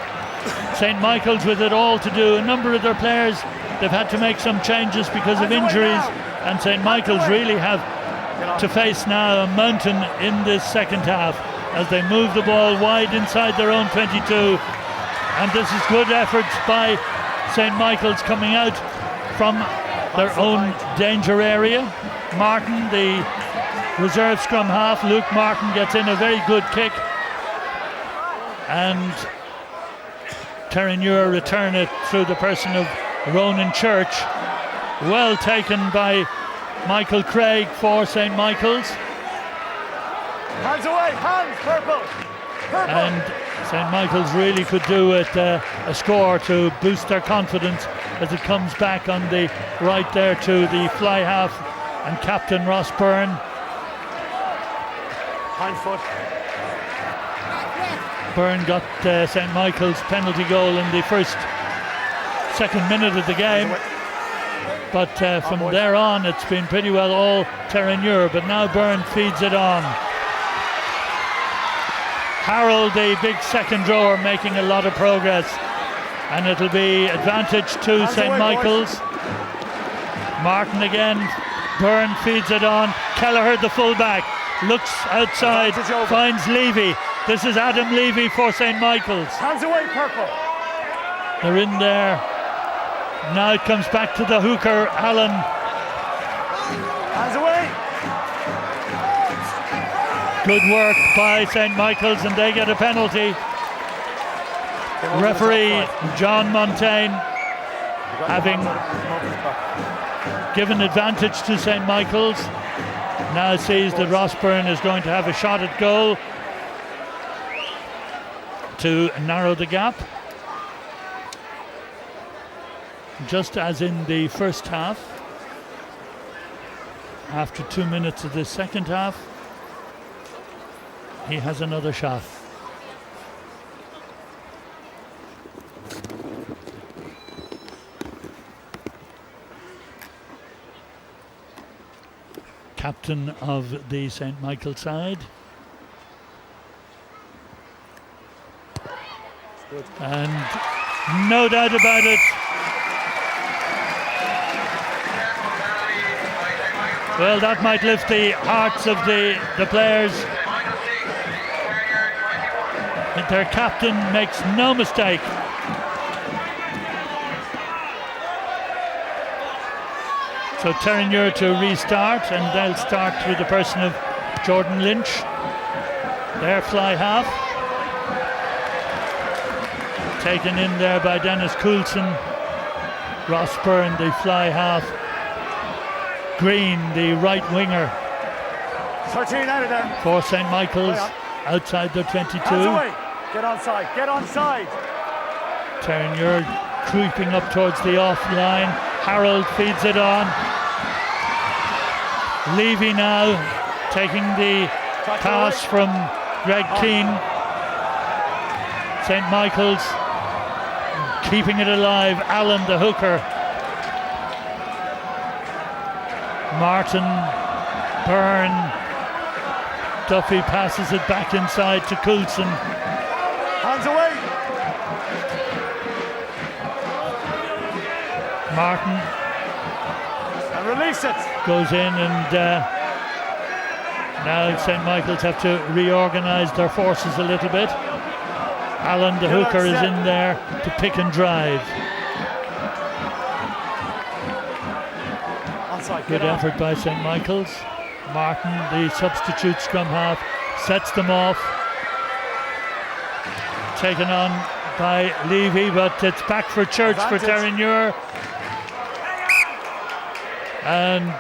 St. Michael's with it all to do. A number of their players, they've had to make some changes because of injuries, and St. Michael's really have to face now a mountain in this second half as they move the ball wide inside their own 22. And this is good efforts by St. Michael's coming out from their own danger area. Martin, the reserve scrum half, Luke Martin, gets in a very good kick, and Terenure return it through the person of Ronan Church. Well taken by Michael Craig for St. Michael's. Hands away, hands, purple. And St. Michael's really could do with a score to boost their confidence as it comes back on the right there to the fly half and captain Ross Byrne. Hind foot. Byrne got St. Michael's penalty goal in the second minute of the game, but from there on it's been pretty well all Terenure, but now Byrne feeds it on. Harold, the big second rower, making a lot of progress, and it'll be advantage to St. Michael's. Martin again, Byrne feeds it on. Kelleher, the fullback, looks outside, finds Levy. This is Adam Levy for St. Michael's. Hands away, purple. They're in there. Now it comes back to the hooker, Allen. Hands away. Good work by St. Michael's, and they get a penalty. Referee John Montaigne, having given advantage to St. Michael's, now sees that Ross Byrne is going to have a shot at goal to narrow the gap. Just as in the first half, after 2 minutes of the second half, he has another shot. Captain of the St. Michael side. And no doubt about it, well, that might lift the hearts of the players. Their captain makes no mistake. So Terenure to restart, and they'll start through the person of Jordan Lynch, their fly half. Taken in there by Dennis Coulson. Ross Byrne, the fly half. Green, the right winger. 13 out of there. For St. Michael's, outside their 22. Hands away. Get onside, get onside. Terenure creeping up towards the off line. Harold feeds it on. Levy now taking the pass from Greg Keane. St. Michael's keeping it alive. Allen, the hooker. Martin, Byrne. Duffy passes it back inside to Coulson. Hands away. Martin. And release it. Goes in, and now St. Michael's have to reorganise their forces a little bit. Allen, the hooker, is in there to pick and drive. Good effort by St. Michael's. Martin, the substitute scrum half, sets them off. Taken on by Levy, but it's back for Church for Terenure. And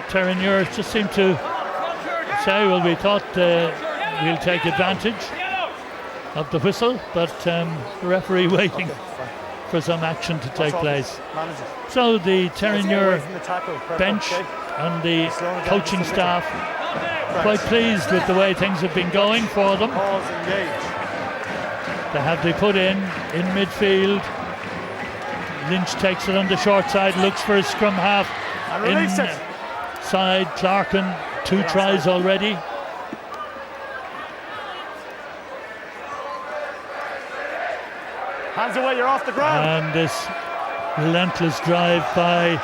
Terenure just seemed to say, well, we thought we'll take advantage of the whistle, but the referee waiting for some action to take place. So the Terenure bench and the coaching staff quite pleased with the way things have been going for them. They have the put in midfield. Lynch takes it on the short side, looks for his scrum half. And release it. Inside, Clarkin, 2 tries already. Hands away, you're off the ground. And this relentless drive by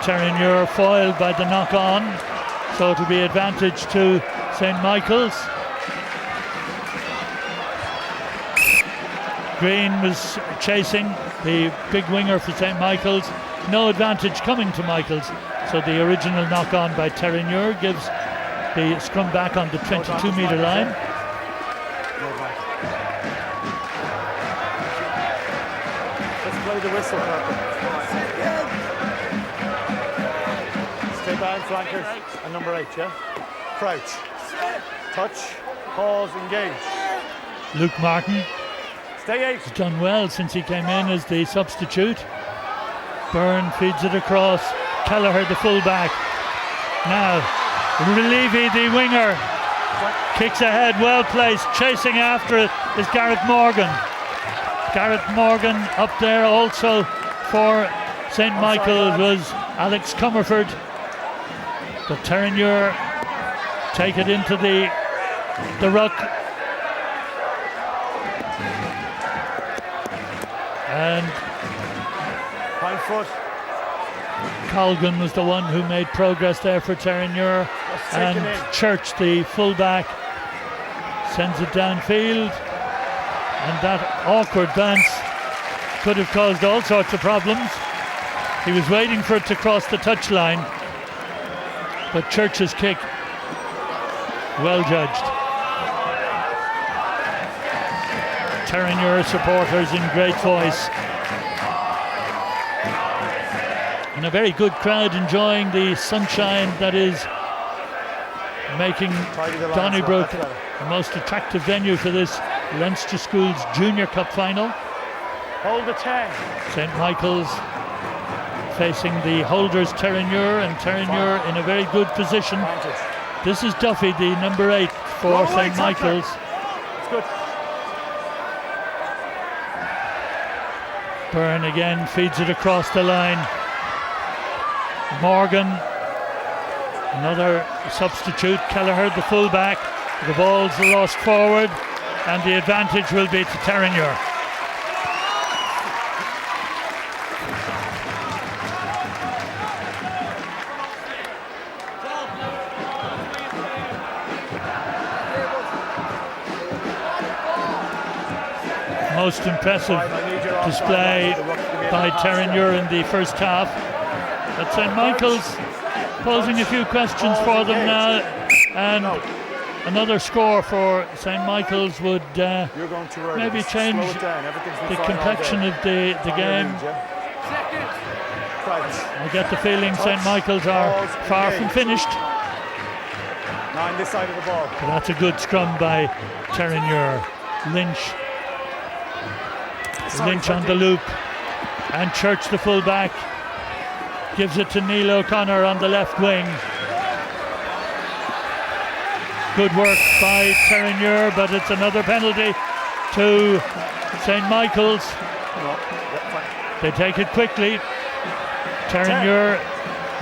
Terenure, foiled by the knock-on. So it'll be advantage to St. Michael's. Green was chasing the big winger for St. Michael's. No advantage coming to Michael's. So the original knock-on by Terenure gives the scrum back on the 22-metre line. Let's play the whistle. Stay behind flankers and number 8, yeah? Crouch. Touch. Pause. Engage. Luke Martin. Stay 8. He's done well since he came in as the substitute. Byrne feeds it across. Kelleher, the fullback. Now, Levy, the winger, kicks ahead, well placed. Chasing after it is Garrett Morgan. Garrett Morgan up there also for St. Michael's was Alex Comerford. But Terenure take it into the ruck. And Hind foot. Colgan was the one who made progress there for Terenure. And Church, the fullback, sends it downfield. And that awkward bounce could have caused all sorts of problems. He was waiting for it to cross the touchline. But Church's kick, well judged. Terenure supporters in great voice. And a very good crowd enjoying the sunshine that is making Donnybrook the most attractive venue for this Leinster Schools Junior Cup final. Hold the 10. St. Michael's facing the holders Terenure, and Terenure in a very good position. This is Duffy, the number 8 for St. Michael's. It's good. Byrne again feeds it across the line. Morgan, another substitute. Kelleher, the fullback. The ball's lost forward, and the advantage will be to Terenure. Most impressive display by Terenure in the first half. But St. Michael's posing a few questions for them now, and another score for St. Michael's would maybe change the complexion of the game. I get the feeling St. Michael's are far from finished. 9 this side of the ball. But that's a good scrum by Terenure. Lynch on the loop, and Church, the fullback, gives it to Neil O'Connor on the left wing. Good work by Terenure, but it's another penalty to St. Michael's. They take it quickly. Terenure,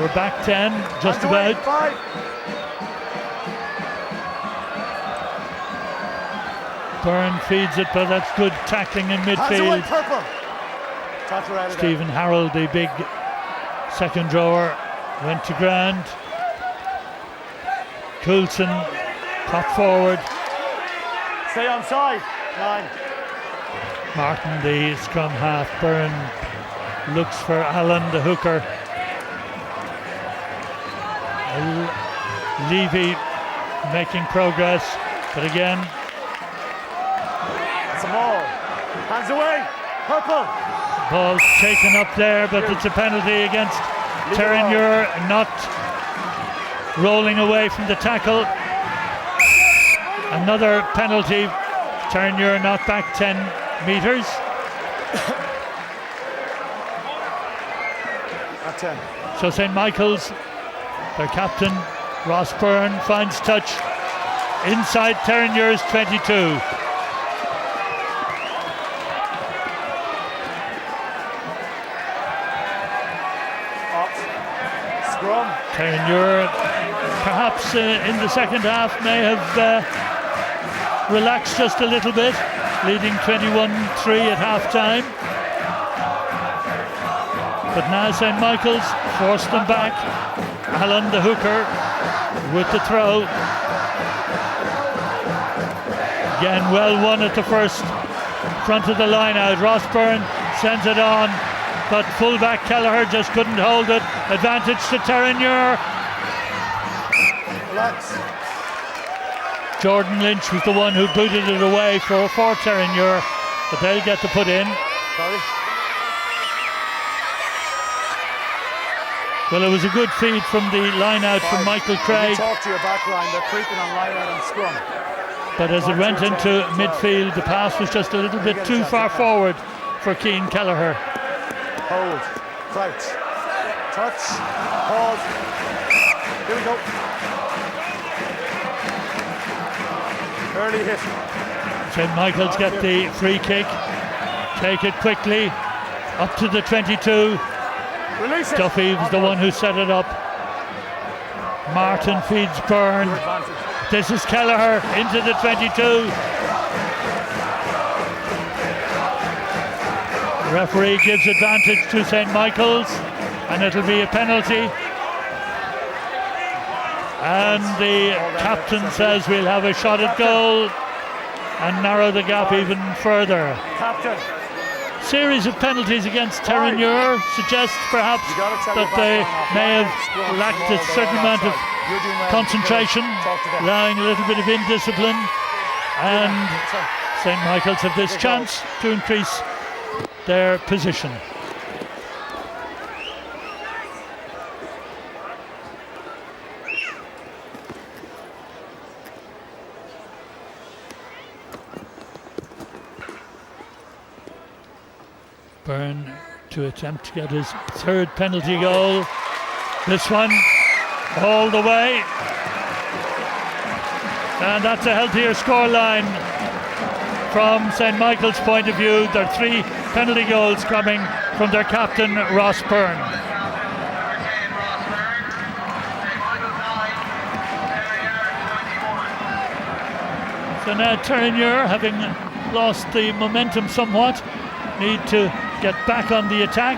we're back 10, just about. Byrne feeds it, but that's good tackling in midfield. Stephen Harrell, the big second rower, went to ground. Coulson prop forward. Stay on side. 9. Martin, the scrum half. Byrne looks for Allen, the hooker. Levy making progress, but again, hands away, purple. Ball taken up there, but it's a penalty against Terenure, not rolling away from the tackle. Another penalty. Terenure not back 10 metres. At 10. So St. Michael's, their captain Ross Byrne finds touch inside Terenure's 22. Terenure, perhaps in the second half, may have relaxed just a little bit, leading 21-3 at half time. But now St. Michael's forced them back. Alan the hooker with the throw. Again, well won at the first, front of the line out. Rossburn sends it on, but fullback Kelleher just couldn't hold it. Advantage to Terenure. Relax. Jordan Lynch was the one who booted it away for Terenure, but they'll get the put in. Sorry. Well, it was a good feed from the line out from Michael Craig. Talk to your back line. They're creeping on line out and scrum. But as it went into midfield, the pass was just a little bit too far forward for Cian Kelleher. Hold. Crouch. Touch. Pause. Here we go. Early hit. St. Michael's get the free kick. Take it quickly. Up to the 22. Release it. Duffy was the one who set it up. Martin feeds Byrne. This is Kelleher into the 22. The referee gives advantage to St. Michael's, and it'll be a penalty. And the captain says we'll have a shot at goal and narrow the gap even further. Captain. Series of penalties against Terenure suggests perhaps that they may have lacked a certain amount of concentration, allowing a little bit of indiscipline, and St. Michael's have this chance to increase their position. Byrne to attempt to get his third penalty goal. This one all the way. And that's a healthier scoreline from St. Michael's point of view. There are 3 penalty goals coming from their captain, Ross Byrne. So now Terenure, having lost the momentum somewhat, need to get back on the attack.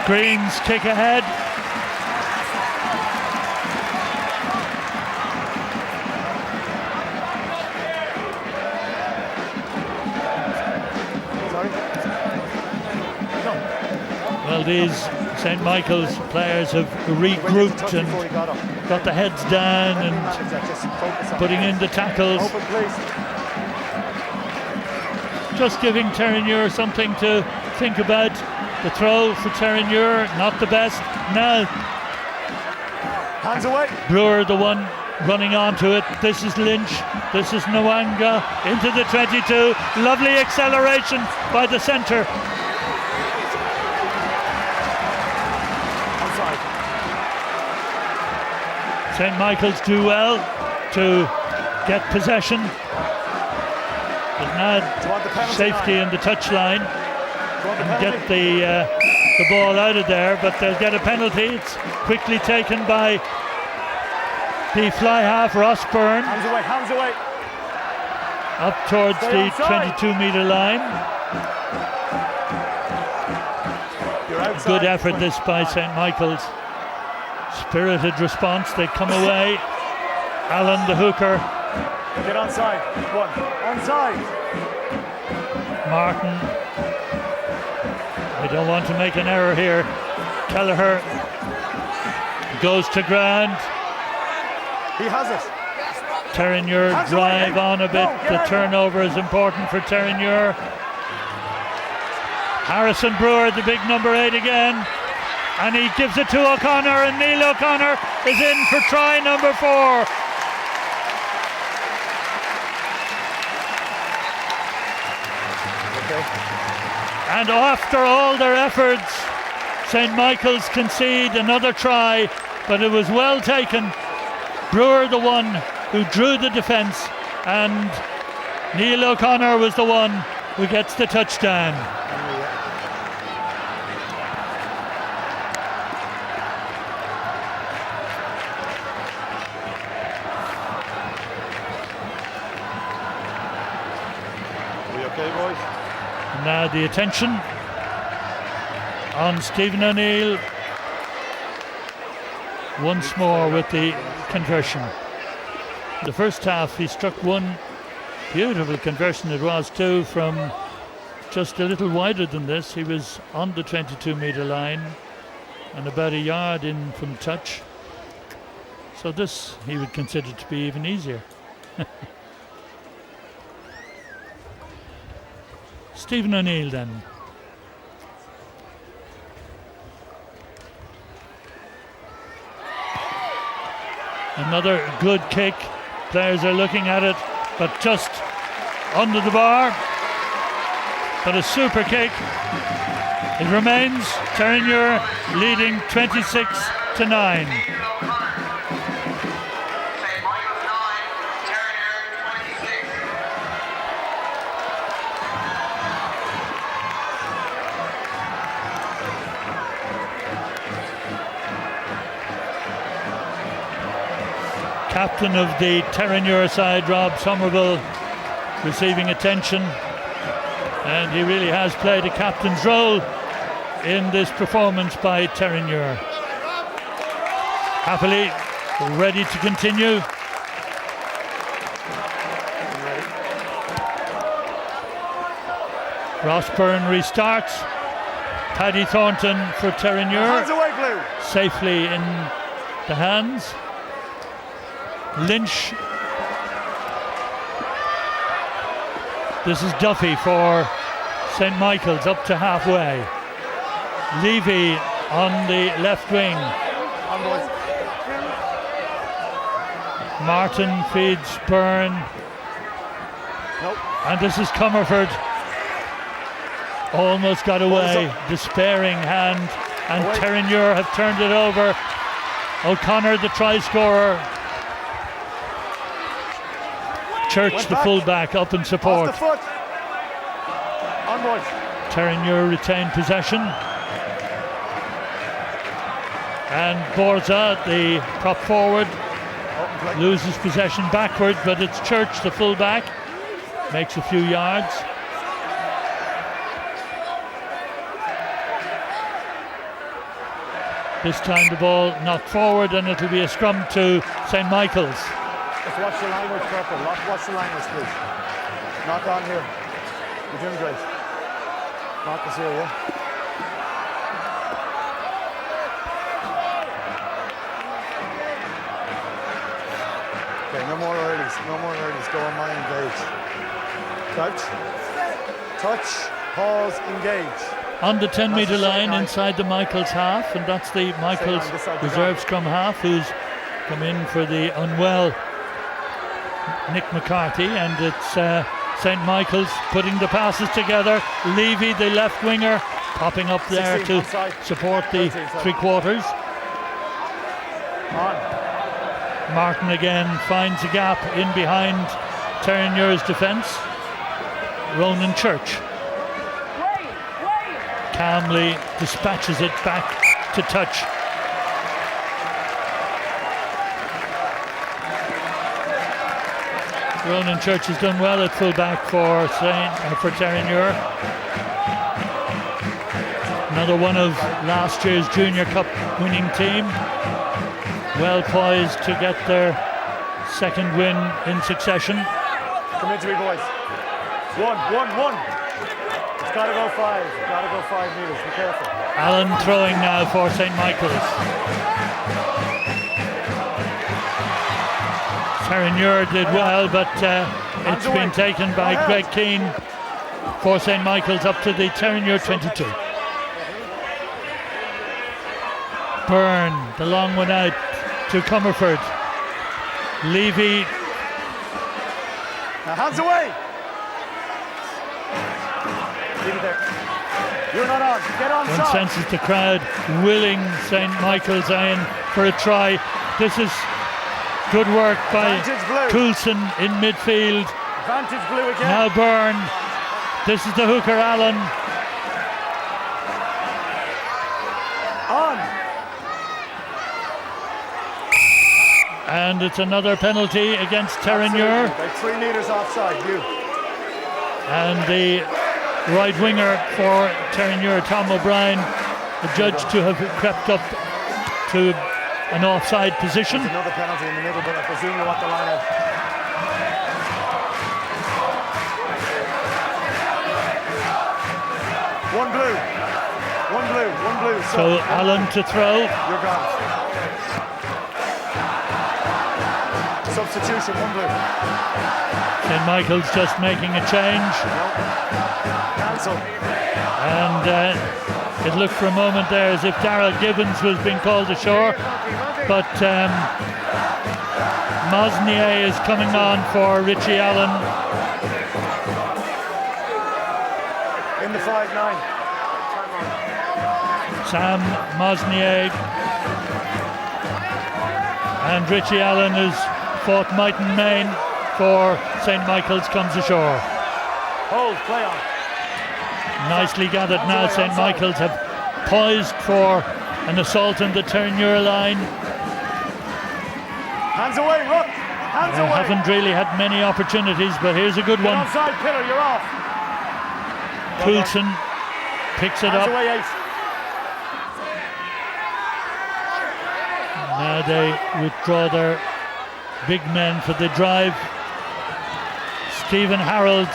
Green's kick ahead. Well, these St. Michael's players have regrouped and got the heads down and putting in the tackles. Just giving Terenure something to think about. The throw for Terenure, not the best. Now, hands away. Brewer, the one running onto it. This is Lynch. This is Nwanga into the 22. Lovely acceleration by the centre. St. Michael's do well to get possession. But now safety in the touchline and get the ball out of there, but they'll get a penalty. It's quickly taken by the fly half, Ross Byrne. Hands away, hands away. Up towards the 22-metre line. Good effort this by St. Michael's. Spirited response, they come away. Alan the hooker. Get onside. One. Onside. Martin. They don't want to make an error here. Kelleher goes to ground. He has it. Terenure drive on a bit. The turnover is important for Terenure. Harrison Brewer, the big number 8 again. And he gives it to O'Connor, and Neil O'Connor is in for try number 4. And after all their efforts, St. Michael's concede another try, but it was well taken. Brewer the one who drew the defence, and Neil O'Connor was the one who gets the touchdown. Okay, boys. And now the attention on Stephen O'Neill once more with the conversion. The first half he struck one beautiful conversion, it was too, from just a little wider than this. He was on the 22-metre line and about a yard in from touch. So this he would consider to be even easier. Stephen O'Neill then. Another good kick. Players are looking at it, but just under the bar. But a super kick. It remains Terenure leading 26-9. Captain of the Terenure side, Rob Somerville, receiving attention, and he really has played a captain's role in this performance by Terenure. Happily ready to continue. Ross Byrne restarts. Paddy Thornton for Terenure, safely in the hands. Lynch. This is Duffy for St. Michael's up to halfway. Levy on the left wing. Martin feeds Byrne. And this is Comerford. Almost got away. Despairing hand. And Terenure have turned it over. O'Connor, the try scorer. Church, the fullback, up in support. Terenure retain possession. And Borza, the prop forward, loses possession backward, but it's Church, the fullback, makes a few yards. This time the ball knocked forward, and it'll be a scrum to St. Michael's. Just watch the language, Purple. Watch the language, please. Knock on here. You're doing great. Knock us here, yeah? Okay, no more earlies. No more earlies. Go on, my engage. Touch, pause, engage. On the 10-metre line inside the Michael's half, and that's the Michael's reserve scrum half who's come in for the unwell Nick McCarthy, and it's St. Michael's putting the passes together. Levy, the left winger, popping up there to support the three-quarters. Martin again finds a gap in behind Terenure's defence. Ronan Church calmly dispatches it back to touch. Ronan Church has done well at fullback for Terenure. Another one of last year's Junior Cup winning team. Well poised to get their second win in succession. Come in to me, boys. One. It's got to go 5. Got to go 5 metres. Be careful. Allen throwing now for St. Michael's. Terenure did well, but it's been taken by Greg Keane for St. Michael's up to the Terenure 22. Byrne, the long one out to Comerford. Levy. Now hands away. Leave it there. You're not on. Get on. One senses the crowd willing St. Michael's in for a try. This is good work by Coulson in midfield. Vantage blue again. Now Byrne. This is the hooker Allen. On. And it's another penalty against Terenure. About 3 metres offside. You. and the right winger for Terenure, Tom O'Brien, adjudged to have crept up to an offside position. There's another penalty in the middle, but I presume you want the line out. One blue. So Allen to throw. You're gone. Substitution, one blue. St. Michael's just making a change. Cancel. And it looked for a moment there as if Darrell Gibbons was being called ashore, but Mosnier is coming on for Richie Allen. In the 5-9. Sam Mosnier and Richie Allen, who's fought might and main for St. Michael's, comes ashore. Hold, play on. Nicely gathered now. St. Michael's have poised for an assault on the Terenure line. Hands away, Rook. Hands away. Haven't really had many opportunities, but here's a good one. Onside, Pillar, you're off. Coulson picks it up. Hands away, 8. Now they withdraw their big men for the drive. Stephen Harold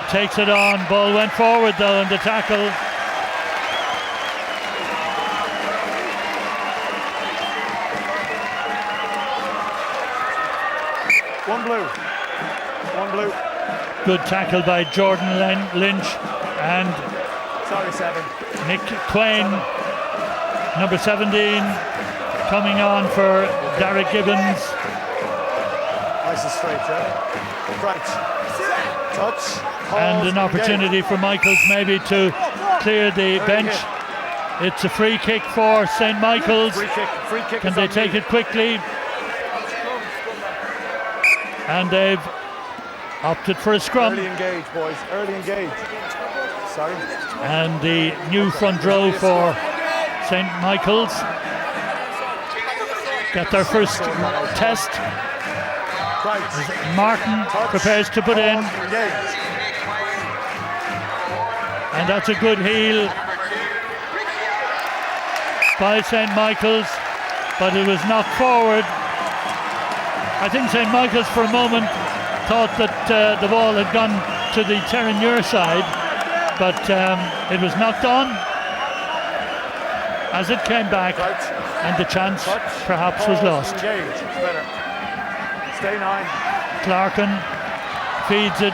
takes it on. Ball went forward though in the tackle. One blue. Good tackle by Jordan Lynch and Sorry, 7. Nick Quain, number 17, coming on for Derek Gibbons. Nice and straight, yeah. Crouch. Touch. Pause, And an opportunity for Michaels maybe to clear the bench. It's a free kick for St. Michael's. Free kick. Can they take it quickly? And they've opted for a scrum. Early engage, boys. Early engage. Sorry. And the new front row for St. Michael's get their first test. Martin prepares to put in. And that's a good heel by St. Michael's, but it was knocked forward. I think St. Michael's for a moment thought that the ball had gone to the Terenure side, but it was knocked on as it came back, and the chance perhaps was lost. Stay 9. Clarkin feeds it.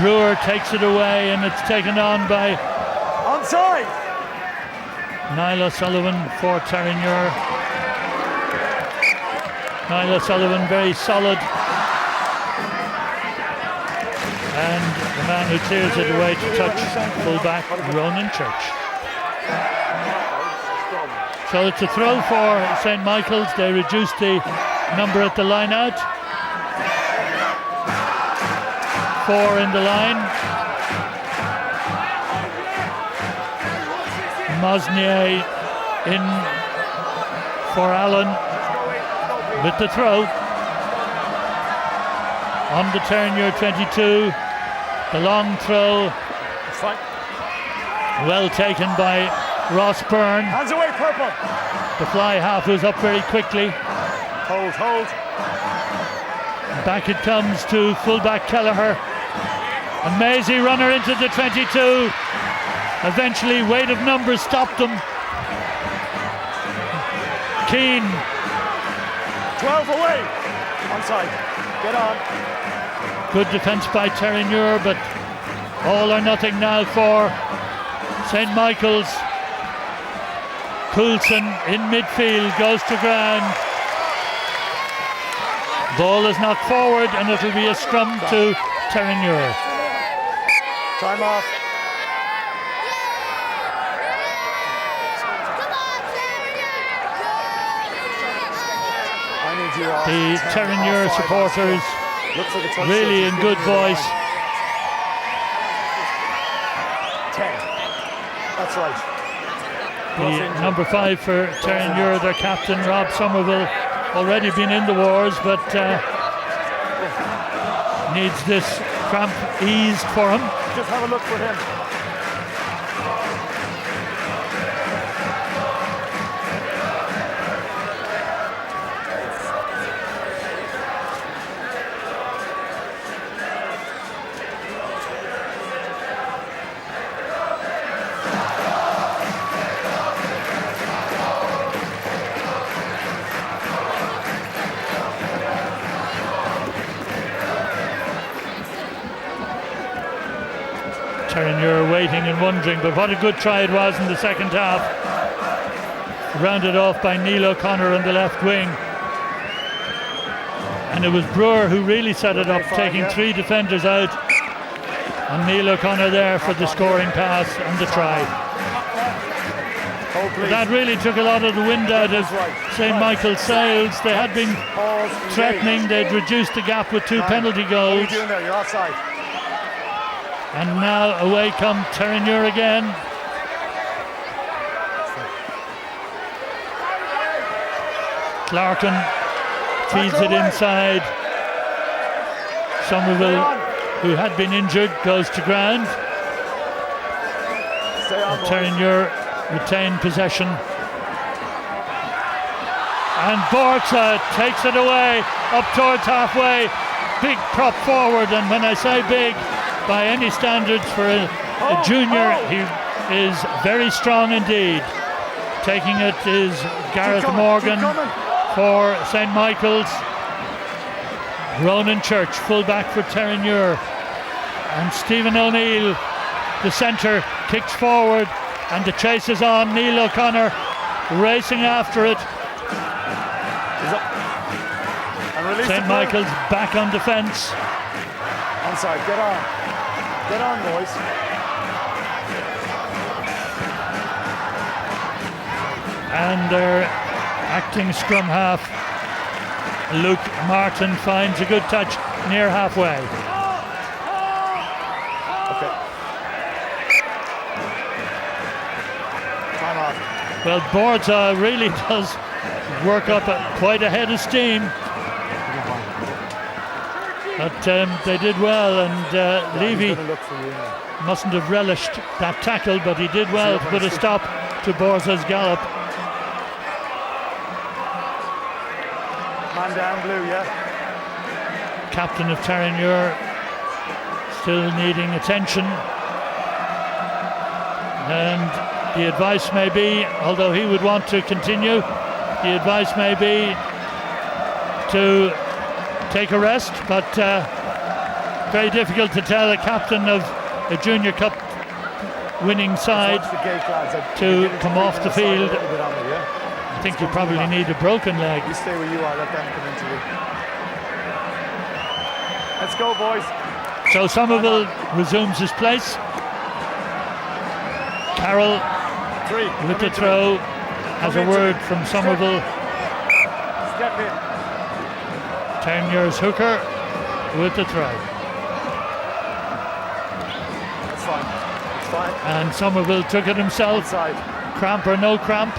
Brewer takes it away, and it's taken on by Onside. Niall O'Sullivan for Terenure. Niall O'Sullivan very solid, and the man who clears it away to touch fullback Ronan Church. So it's a throw for St. Michael's. They reduce the number at the line out. 4 in the line. Mosnier in for Allen with the throw on the Terenure 22. The long throw, well taken by Ross Byrne. Hands away, purple. The fly half was up very quickly. Hold. Back it comes to fullback Kelleher. A mazy runner into the 22. Eventually, weight of numbers stopped them. Keane. 12 away. Onside. Get on. Good defence by Terenure, but all or nothing now for St. Michael's. Coulson in midfield, goes to ground. Ball is knocked forward, and it'll be a scrum to Terenure. Time off. The Terenure supporters really in good voice. 10. That's right. The number 5 for Terenure, their captain Rob Somerville, already been in the wars, but needs this cramp eased for him. Just have a look for him. Terenure waiting and wondering, but what a good try it was in the second half. Rounded off by Neil O'Connor on the left wing. And it was Brewer who really set it up, taking 3 defenders out. And Neil O'Connor there for the scoring pass and the try. But that really took a lot of the wind out of St. Michael's sails. They had been threatening, they'd reduced the gap with 2 penalty goals. What are you doing there? You're offside. And now away come Terenure again. Clarkin feeds it inside. Somerville, who had been injured, goes to ground. Terenure retain possession. And Borza takes it away up towards halfway. Big prop forward, and when I say big, by any standards for a junior, he is very strong indeed. Taking it is Gareth Morgan for St. Michael's. Ronan Church, fullback for Terenure. And Stephen O'Neill, the centre, kicks forward, and the chase is on. Neil O'Connor racing after it. St. Michael's back on defence. Onside, get on. Get on, boys. And their acting scrum half, Luke Martin, finds a good touch near halfway. Okay. Time off. Well, Borza really does work up quite a head of steam. But they did well, and Levy mustn't have relished that tackle, but he did well to put a stop to Borza's gallop. Man down, blue, yeah. Captain of Terenure still needing attention. And the advice may be, although he would want to continue, the advice may be to take a rest, but very difficult to tell a captain of a Junior Cup winning side to come off the field. I think you probably need a broken leg. You stay where you are, let them come into you. Let's go, boys. So Somerville resumes his place. Carroll with the throw has a word from Somerville. Step in. Terenure's hooker with the throw. It's fine. It's fine. And Somerville took it himself. Inside. Cramp or no cramp.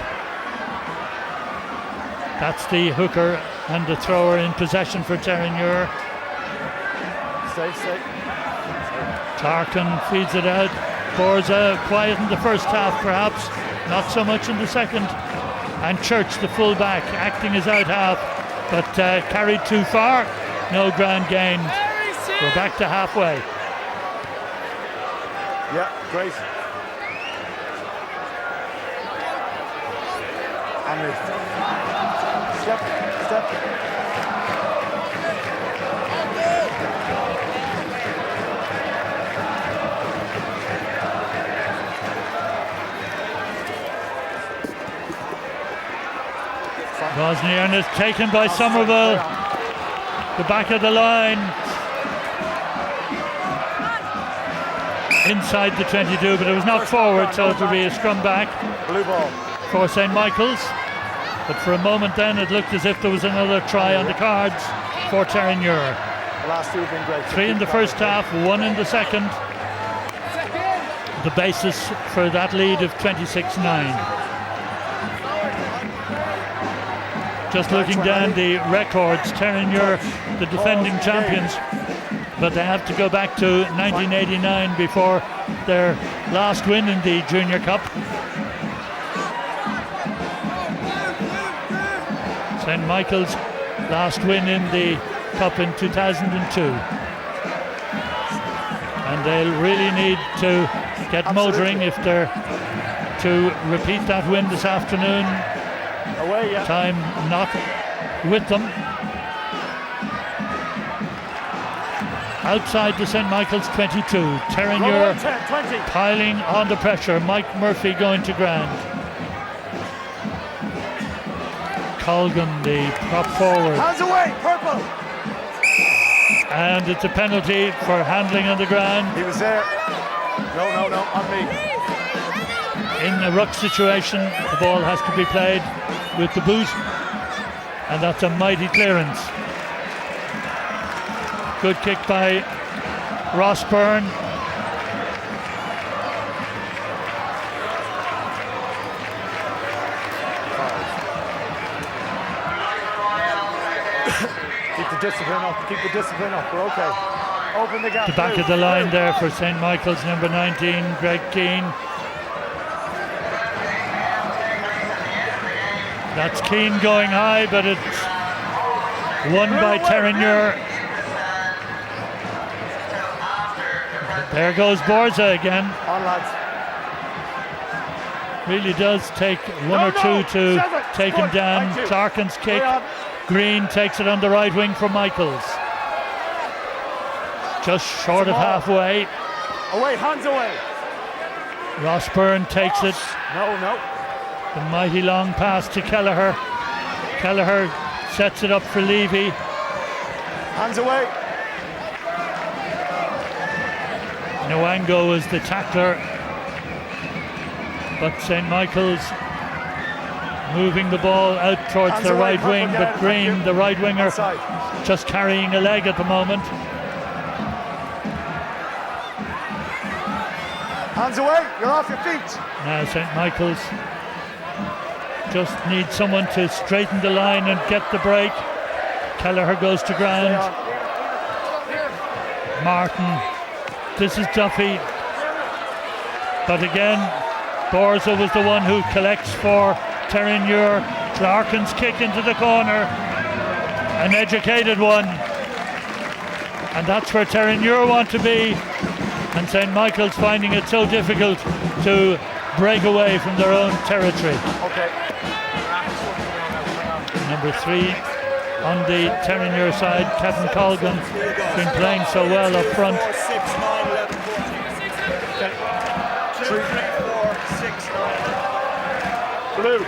That's the hooker and the thrower in possession for Terenure. Stay. Clarkin feeds it out. Borza quiet in the first half perhaps, not so much in the second. And Church, the full-back, acting as out half, but carried too far. No ground gained. We're back to halfway. Yeah, great. Step. Bosnian is taken by Somerville. The back of the line. Inside the 22, but it was not forward, so it will be a scrum back. Blue ball. For St. Michael's. But for a moment then it looked as if there was another try on the cards for Terenure. The last two have been great. 3 in the first half, 1 in the second. The basis for that lead of 26-9. Just looking down the records, Terenure, the defending champions, but they have to go back to 1989 before their last win in the Junior Cup. St. Michael's last win in the Cup in 2002. And they'll really need to get motoring if they're to repeat that win this afternoon. Away, yeah. Time not with them. Outside the St. Michael's 22, Terenure piling on the pressure. Mike Murphy going to ground. Colgan, the prop forward. Hands away, purple. And it's a penalty for handling on the ground. He was there. No, on me. In a ruck situation, the ball has to be played with the boot, and that's a mighty clearance. Good kick by Ross Byrne. Keep the discipline up, we're okay. Open the gap. The back of the line there for St. Michael's, number 19, Greg Keane. That's Keane going high, but it's won by Terenure. There goes Borza again. On, lads. Really does take one or two to take him down. Clarkin's kick. Green takes it on the right wing for Michaels. Just short of halfway. Away, hands away. Ross Byrne takes it. No. The mighty long pass to Kelleher. Kelleher sets it up for Levy. Hands away. Nwango is the tackler. But St. Michael's moving the ball out towards the right wing, but Green, the right winger, just carrying a leg at the moment. Hands away, you're off your feet. Now St. Michael's just needs someone to straighten the line and get the break. Kelleher goes to ground. Martin, this is Duffy. But again, Borza was the one who collects for Terenure. Clarkin's kick into the corner, an educated one, and that's where Terenure want to be, and St. Michael's finding it so difficult to break away from their own territory. Okay. Number 3 on the Terenure side, Kevin Colgan, been playing so well up front. 4, 6, 9, 11, 3, 4, 6, 9. Blue.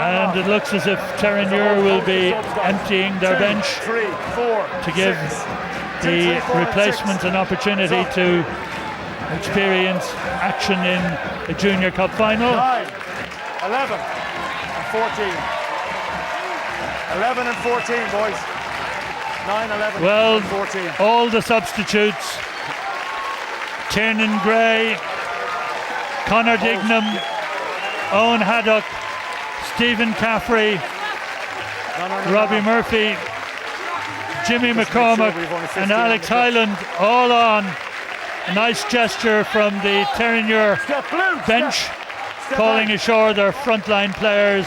And it looks as if Terenure will be emptying their bench to give the replacement an opportunity to experience action in a Junior Cup final. 9, 11 and 14. 11 and 14, boys. 9, 11 and 14. All the substitutes. Tiernan Gray, Conor Dignam, Owen Haddock, Stephen Caffrey, Robbie Murphy, Jimmy McCormack and Alex Hyland all on. A nice gesture from the Terenure bench, calling ashore their frontline players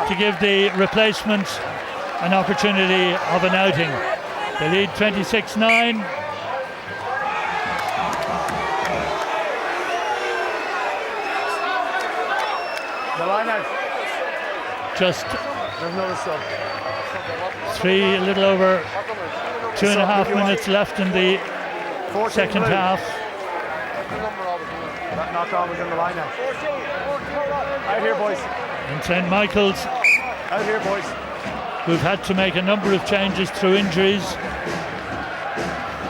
to give the replacements an opportunity of an outing. They lead 26-9. The line out. Just There's another sub. a little over 2.5 minutes left in the second half. That knock-on was in the line out. Out here, boys. And St. Michael's, Out here, boys. who've had to make a number of changes through injuries,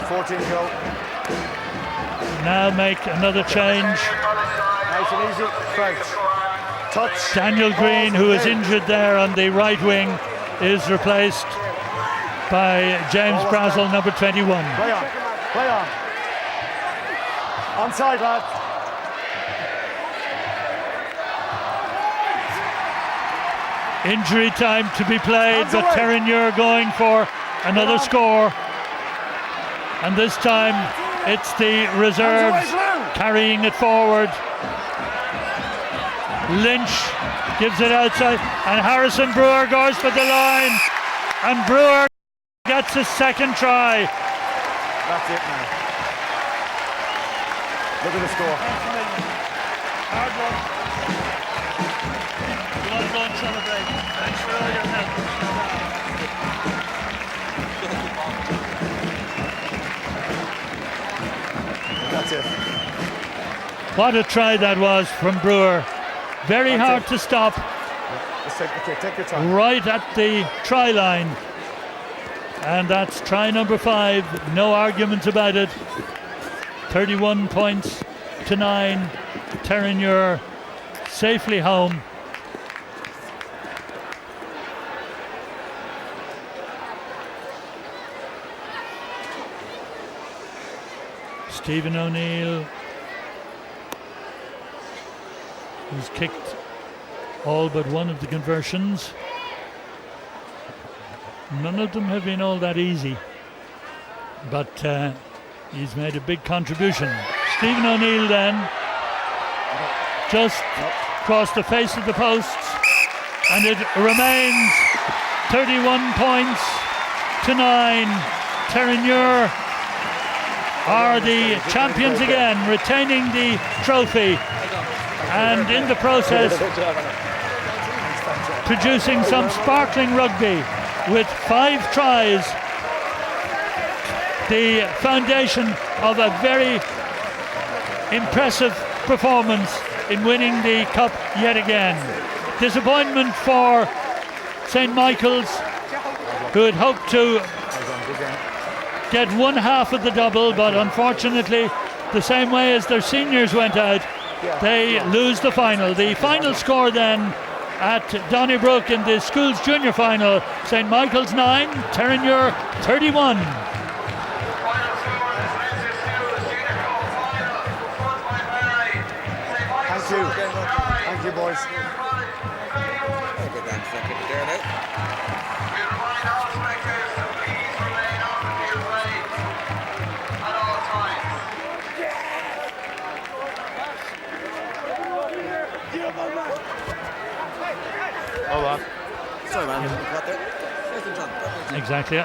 14 go. now make another change. Nice and easy. Crouch. Touch. Daniel Green, who is injured there on the right wing, is replaced by James Brazel, number 21. Play on. Play on. Onside, lad. Injury time to be played, Hands but away. Terenure going for another score. And this time it's the reserves carrying it forward. Lynch gives it outside, and Harrison Brewer goes for the line, and Brewer gets his second try. That's it now. Look at the score. Hard one. You want to go and celebrate? Thanks for all your help. That's it. What a try that was from Brewer. Very That's hard it. to stop, Just take your time. right at the try line. And that's try number 5, no arguments about it. 31 points to 9. Terenure safely home. Stephen O'Neill, who's kicked all but one of the conversions. None of them have been all that easy, but he's made a big contribution. Stephen O'Neill then, just across the face of the posts, and it remains 31 points to 9. Terenure are the champions again, retaining the trophy, and in the process producing some sparkling rugby with 5 tries, the foundation of a very impressive performance in winning the cup yet again. Disappointment for St. Michael's, who had hoped to get one half of the double, but unfortunately, the same way as their seniors went out, they lose the final. The final score then at Donnybrook in the schools junior final, St. Michael's 9, Terenure 31. Thank you, boys. Hold on. Sorry, man. Exactly.